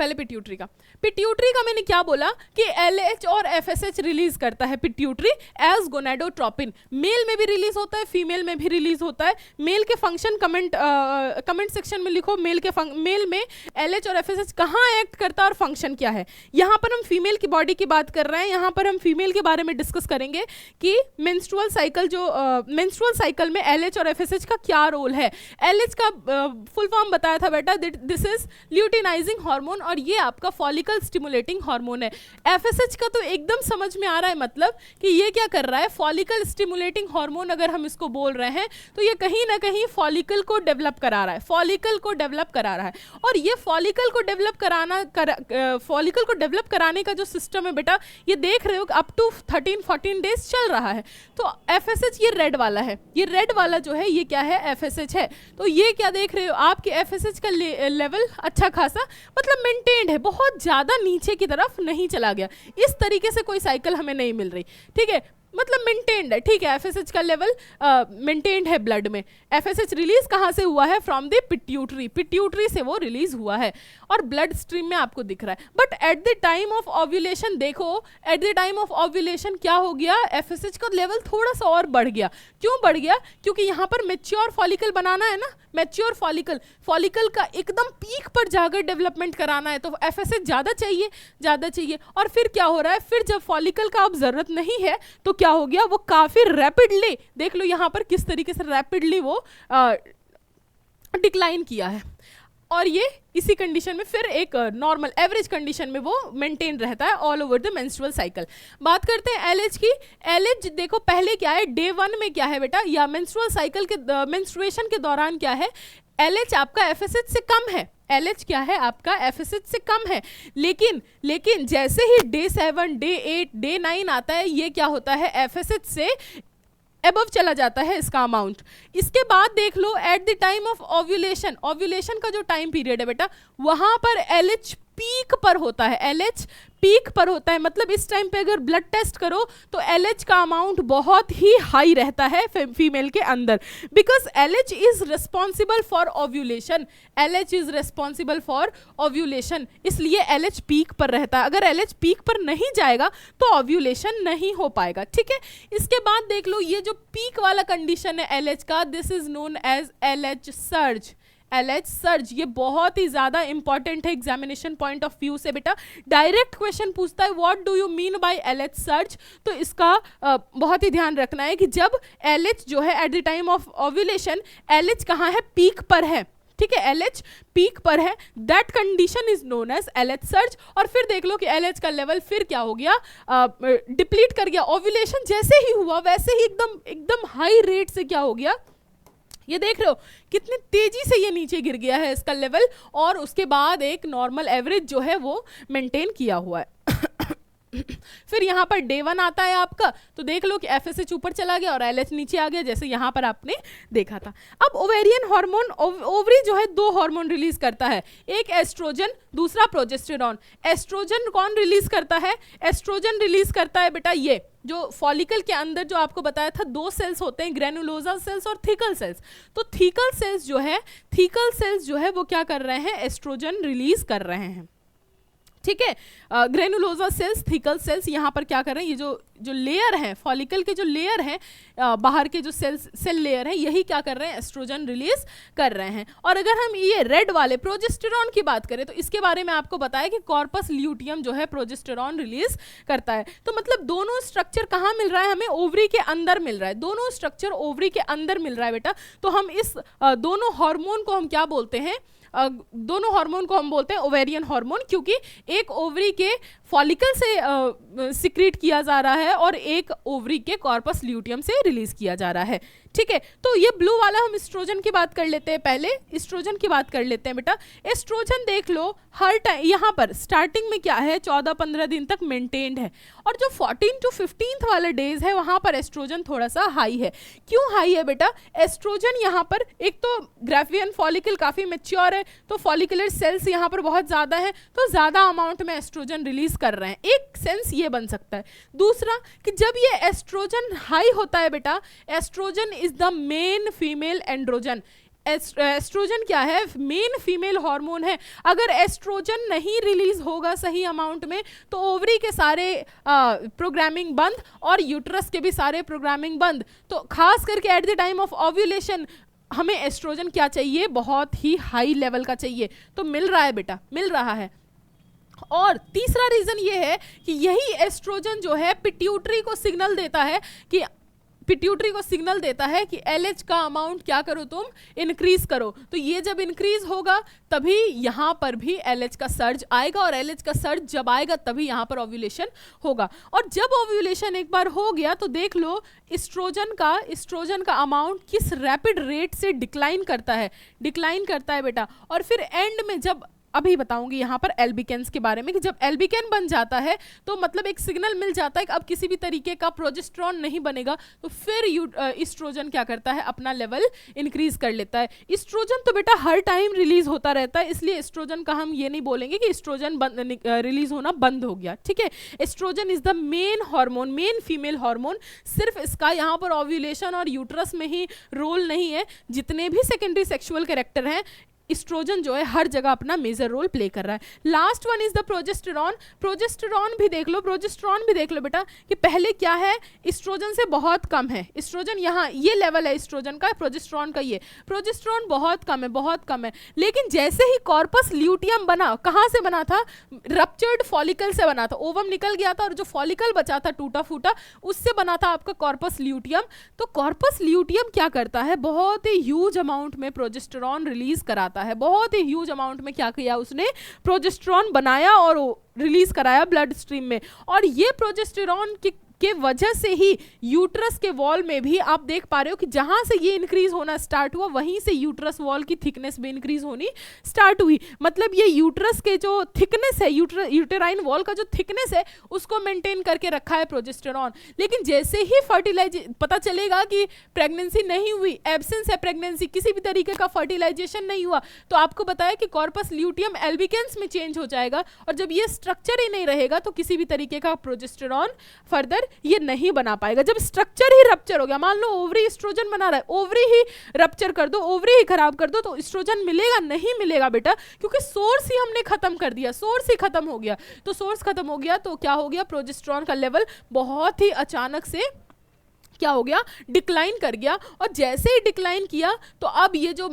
पिट्यूटरी का मैंने क्या बोला कि LH और FSH रिलीज करता है पिट्यूटरी एज गोनाडोट्रोपिन। मेल में भी रिलीज होता है, फीमेल में भी रिलीज होता है। मेल के फंक्शन कमेंट सेक्शन में लिखो, मेल में LH और FSH कहाँ एक्ट करता है और फंक्शन क्या है। यहाँ पर हम फीमेल की बॉडी की बात कर रहे हैं, यहाँ पर हम फीमेल के बारे में डिस्कस करेंगे कि मेंस्ट्रुअल साइकिल में LH और FSH का क्या रोल है। LH का फुल फॉर्म बताया था बेटा, दिस इज ल्यूटिनाइजिंग हार्मोन, और ये आपका फॉलिकल स्टिमुलेटिंग हार्मोन है। FSH का तो एकदम समझ में आ रहा है, मतलब कि ये क्या कर रहा है, फॉलिकल स्टिमुलेटिंग हार्मोन अगर हम इसको बोल रहे हैं तो ये कहीं ना कहीं फॉलिकल को डेवलप करा रहा है, और ये फॉलिकल को डेवलप कराने का जो सिस्टम है बेटा, ये देख रहे हो अप टू 13-14 डेज चल रहा है। तो FSH ये रेड वाला है, ये रेड वाला जो है ये क्या है, FSH है। तो ये क्या देख रहे हो, आपके FSH का लेवल अच्छा खासा मतलब मेंटेन्ड है, बहुत ज्यादा नीचे की तरफ नहीं चला गया। इस तरीके से कोई साइकिल हमें नहीं मिल रही, ठीक है, मतलब मेंटेन्ड है, ठीक है। FSH का लेवल मेंटेन्ड है ब्लड में। FSH रिलीज कहाँ से हुआ है, फ्रॉम द पिट्यूटरी से वो रिलीज हुआ है, और ब्लड स्ट्रीम में आपको दिख रहा है। But at the time of ovulation देखो, at the time of ovulation क्या हो गया, FSH का लेवल थोड़ा सा और बढ़ गया। क्यों बढ़ गया, क्योंकि यहाँ पर मैच्योर फॉलिकल बनाना है ना, मैच्योर फॉलिकल का एकदम पीक पर जाकर डेवलपमेंट कराना है, तो FSH ज़्यादा चाहिए। और फिर क्या हो रहा है, फिर जब फॉलिकल का अब जरूरत नहीं है तो क्या हो गया, वो काफ़ी रैपिडली, देख लो यहाँ पर किस तरीके से रैपिडली वो डिक्लाइन किया है। और ये इसी कंडीशन में फिर एक नॉर्मल एवरेज कंडीशन में वो मेंटेन रहता है all over the menstrual cycle. बात करते हैं LH की। LH देखो पहले क्या है, डे 1 में क्या है बेटा, या मेंस्ट्रुअल साइकिल के मेंस्ट्रुएशन के दौरान क्या है, LH आपका FSH से कम है, LH क्या है आपका FSH से कम है। लेकिन जैसे ही डे 7, डे 8, डे 9 आता है, ये क्या होता है, FSH से एबव चला जाता है इसका अमाउंट। इसके बाद देख लो at the time of ovulation का जो टाइम पीरियड है बेटा, वहां पर LH पीक पर होता है, LH पीक पर होता है। मतलब इस टाइम पे अगर ब्लड टेस्ट करो तो LH का अमाउंट बहुत ही हाई रहता है फीमेल के अंदर, because LH is responsible for ovulation, LH is responsible for ovulation, इसलिए LH पीक पर रहता है। अगर LH पीक पर नहीं जाएगा तो ओव्यूलेशन नहीं हो पाएगा, ठीक है। इसके बाद देख लो ये जो पीक वाला कंडीशन है LH का, this is known as LH surge. LH surge ये बहुत ही ज़्यादा इंपॉर्टेंट है एग्जामिनेशन पॉइंट ऑफ व्यू से बेटा। डायरेक्ट क्वेश्चन पूछता है what do you mean by LH surge, तो इसका बहुत ही ध्यान रखना है कि जब LH जो है at the time of ovulation, LH कहाँ है, पीक पर है, ठीक है, LH पीक पर है, that condition is known as LH surge. और फिर देख लो कि LH का लेवल फिर क्या हो गया, डिप्लीट कर गया। ओव्यूलेशन जैसे ही हुआ वैसे ही एकदम एकदम हाई रेट से क्या हो गया, ये देख रहे हो कितनी तेजी से ये नीचे गिर गया है इसका लेवल, और उसके बाद एक नॉर्मल एवरेज जो है वो मेंटेन किया हुआ है। फिर यहाँ पर डे 1 आता है आपका, तो देख लो कि FSH ऊपर चला गया और LH नीचे आ गया, जैसे यहाँ पर आपने देखा था। अब ओवेरियन हार्मोन, ओवरी जो है 2 हार्मोन रिलीज करता है, एक एस्ट्रोजन दूसरा प्रोजेस्टेरॉन। एस्ट्रोजन कौन रिलीज करता है, एस्ट्रोजन रिलीज करता है बेटा ये जो फॉलिकल के अंदर जो आपको बताया था 2 सेल्स होते हैं, ग्रेनुलोसा सेल्स और थीकल सेल्स। तो थीकल सेल्स जो है वो क्या कर रहे हैं, एस्ट्रोजन रिलीज कर रहे हैं, ठीक है। ग्रेनुलोसा सेल्स, थीकल सेल्स यहाँ पर क्या कर रहे हैं, ये जो लेयर है फॉलिकल के जो लेयर है, बाहर के जो सेल लेयर है, यही क्या कर रहे हैं, एस्ट्रोजन रिलीज कर रहे हैं। और अगर हम ये रेड वाले प्रोजेस्टेरॉन की बात करें तो इसके बारे में आपको बताया कि कॉर्पस ल्यूटियम जो है प्रोजेस्टेरॉन रिलीज करता है। तो मतलब दोनों स्ट्रक्चर कहाँ मिल रहा है, हमें ओवरी के अंदर मिल रहा है, दोनों स्ट्रक्चर ओवरी के अंदर मिल रहा है बेटा। तो हम इस दोनों हार्मोन को हम क्या बोलते हैं, दोनों हार्मोन को हम बोलते हैं ओवेरियन हार्मोन, क्योंकि एक ओवरी के फॉलिकल से सिक्रीट किया जा रहा है और एक ओवरी के कॉर्पस ल्यूटियम से रिलीज किया जा रहा है, ठीक है। तो ये ब्लू वाला हम एस्ट्रोजन की बात कर लेते हैं, पहले एस्ट्रोजन की बात कर लेते हैं बेटा। एस्ट्रोजन देख लो हर टाइम यहाँ पर स्टार्टिंग में क्या है, 14-15 दिन तक मेंटेन्ड है, और जो 14 to 15 वाले डेज है वहाँ पर एस्ट्रोजन थोड़ा सा हाई है। क्यों हाई है बेटा, एस्ट्रोजन यहाँ पर एक तो ग्राफियन फॉलिकल काफ़ी मेच्योर है, तो फॉलिकुलर सेल्स यहाँ पर बहुत ज़्यादा है, तो ज़्यादा अमाउंट में एस्ट्रोजन रिलीज कर रहे हैं, एक सेंस ये बन सकता है। दूसरा कि जब ये एस्ट्रोजन हाई होता है बेटा, estrogen is the main female androgen. Estrogen क्या है, मेन फीमेल हार्मोन है। अगर एस्ट्रोजन नहीं रिलीज होगा सही अमाउंट में तो ओवरी के सारे प्रोग्रामिंग बंद और यूट्रस के भी सारे प्रोग्रामिंग बंद। तो खास करके eight the time of ovulation हमें एस्ट्रोजन क्या चाहिए, बहुत ही हाई लेवल का चाहिए। तो मिल रहा है बेटा, मिल रहा है। और तीसरा रीजन ये है कि यही एस्ट्रोजन जो है पिट्यूटरी को सिग्नल देता है कि LH का अमाउंट क्या करो, तुम इंक्रीज करो। तो ये जब इंक्रीज होगा तभी यहाँ पर भी LH का सर्ज आएगा, और LH का सर्ज जब आएगा तभी यहाँ पर ओव्यूलेशन होगा। और जब ओव्यूलेशन एक बार हो गया तो देख लो एस्ट्रोजन का अमाउंट किस रैपिड रेट से डिक्लाइन करता है बेटा। और फिर एंड में जब अभी बताऊंगी यहाँ पर एल्बिकेन्स के बारे में कि जब एल्बिकेन बन जाता है तो मतलब एक सिग्नल मिल जाता है कि अब किसी भी तरीके का प्रोजेस्टेरॉन नहीं बनेगा, तो फिर एस्ट्रोजन क्या करता है, अपना लेवल इंक्रीज कर लेता है। एस्ट्रोजन तो बेटा हर टाइम रिलीज होता रहता है, इसलिए एस्ट्रोजन का हम ये नहीं बोलेंगे कि एस्ट्रोजन रिलीज होना बंद हो गया, ठीक है। Estrogen is the main hormone, main female hormone. सिर्फ इसका यहाँ पर ओव्यूलेशन और यूट्रस में ही रोल नहीं है, जितने भी सेकेंडरी सेक्सुअल कैरेक्टर हैं एस्ट्रोजन जो है हर जगह अपना मेजर रोल प्ले कर रहा है। Last one is the progesterone. Progesterone भी देख लो बेटा कि पहले क्या है, एस्ट्रोजन से बहुत कम है। एस्ट्रोजन यहाँ ये लेवल है एस्ट्रोजन का, प्रोजेस्टेरॉन का ये, प्रोजेस्टेरॉन बहुत कम है। लेकिन जैसे ही कॉर्पस ल्यूटियम बना, कहाँ से बना था, रप्चर्ड फॉलिकल से बना था, ओवम निकल गया था और जो फॉलिकल बचा था टूटा फूटा, उससे बना था आपका कॉर्पस ल्यूटियम। तो कॉर्पस ल्यूटियम क्या करता है, बहुत ही ह्यूज अमाउंट में प्रोजेस्टेरॉन रिलीज कराता है, बहुत ही ह्यूज अमाउंट में क्या किया उसने, प्रोजेस्टेरॉन बनाया और रिलीज कराया ब्लड स्ट्रीम में। और ये प्रोजेस्टेरॉन के वजह से ही यूट्रस के वॉल में भी आप देख पा रहे हो कि जहां से ये इंक्रीज होना स्टार्ट हुआ वहीं से यूट्रस वॉल की थिकनेस भी इंक्रीज होनी स्टार्ट हुई। मतलब ये यूट्रस के जो थिकनेस है, यूटेराइन वॉल का जो थिकनेस है उसको मेंटेन करके रखा है प्रोजेस्टेरॉन। लेकिन जैसे ही पता चलेगा कि प्रेगनेंसी नहीं हुई, एब्सेंस है प्रेगनेंसी, किसी भी तरीके का फर्टिलाइजेशन नहीं हुआ, तो आपको बताया कि कॉर्पस ल्यूटियम एल्बिकेंस में चेंज हो जाएगा। और जब ये स्ट्रक्चर ही नहीं रहेगा तो किसी भी तरीके का प्रोजेस्टेरॉन फर्दर ये नहीं बना पाएगा। जब स्ट्रक्चर ही रप्चर हो गया, मान लो ओवरी एस्ट्रोजन बना रहा है, ओवरी ही रप्चर कर दो, ओवरी ही खराब कर दो, तो एस्ट्रोजन मिलेगा नहीं मिलेगा बेटा, क्योंकि सोर्स ही हमने खत्म कर दिया, सोर्स ही खत्म हो गया। तो सोर्स खत्म हो गया तो क्या हो गया, प्रोजेस्टेरॉन का लेवल बहुत ही अचानक से क्या हो गया, डिक्लाइन कर गया। और जैसे ही डिक्लाइन किया तो अब ये जो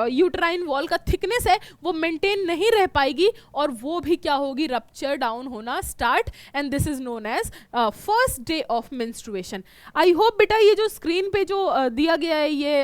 यूट्राइन वॉल का थिकनेस है वो मेंटेन नहीं रह पाएगी और वो भी क्या होगी, रप्चर डाउन होना start, and this is known as first day of menstruation. I hope बेटा ये जो स्क्रीन पे जो दिया गया है ये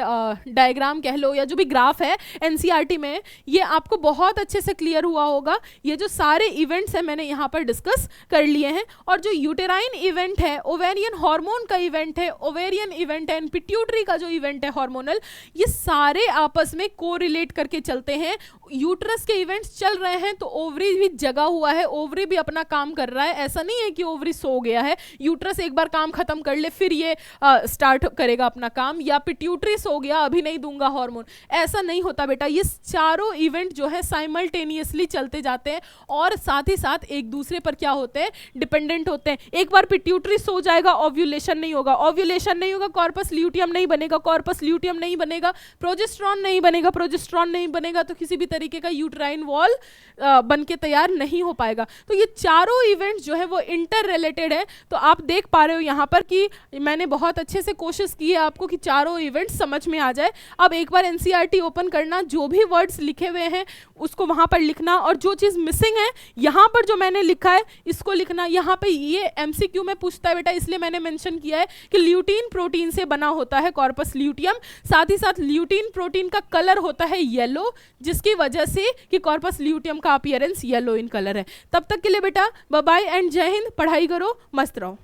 डायग्राम कह लो या जो भी ग्राफ है एनसीईआरटी में, ये आपको बहुत अच्छे से क्लियर हुआ होगा। ये जो सारे इवेंट्स हैं मैंने यहाँ पर डिस्कस कर लिए हैं, और जो यूटेराइन इवेंट है, ओवेरियन हार्मोन का इवेंट है, ओवेरियन इवेंट है, पिट्यूटरी का जो इवेंट है हार्मोनल, ये सारे आपस में कोरिलेट करके चलते हैं। यूट्रस के इवेंट्स चल रहे हैं तो ओवरी भी जगा हुआ है, ओवरी भी अपना काम कर रहा है। ऐसा नहीं है कि ओवरी सो गया है, यूट्रस एक बार काम खत्म कर ले फिर ये स्टार्ट करेगा अपना काम, या पिट्यूटरी सो गया अभी नहीं दूंगा हार्मोन, ऐसा नहीं होता बेटा। ये चारों इवेंट जो है साइमल्टेनियसली चलते जाते हैं और साथ ही साथ एक दूसरे पर क्या होते हैं, डिपेंडेंट होते हैं। एक बार पिट्यूटरी सो जाएगा, ओव्यूलेशन नहीं होगा, ओव्यूलेशन नहीं होगा, कॉर्पस ल्यूटियम नहीं बनेगा, कॉर्पस ल्यूटियम नहीं बनेगा, प्रोजेस्टेरॉन नहीं बनेगा, प्रोजेस्टेरॉन नहीं बनेगा, तो किसी भी तरीके का यूट्राइन वॉल बन के तैयार नहीं हो पाएगा। तो ये चारों इवेंट्स जो है वो इंटर रिलेटेड है। तो आप देख पा रहे हो यहाँ पर कि मैंने बहुत अच्छे से कोशिश की है आपको कि चारों इवेंट्स समझ में आ जाए। अब एक बार एनसीईआरटी ओपन करना, जो भी वर्ड्स लिखे हुए हैं उसको वहाँ पर लिखना, और जो चीज़ मिसिंग है यहाँ पर जो मैंने लिखा है इसको लिखना। यहाँ पे ये एमसीक्यू में पूछता है बेटा, इसलिए मैंने मेंशन किया है कि ल्यूटीन प्रोटीन से बना होता है कॉर्पस ल्यूटियम। साथ ही साथ ल्यूटीन प्रोटीन का कलर होता है येलो, जिसकी वजह से कि कॉर्पस ल्यूटियम का अपीयरेंस येलो इन कलर है। तब तक के लिए बेटा बाय बाय एंड जय हिंद। पढ़ाई करो, मस्त रहो।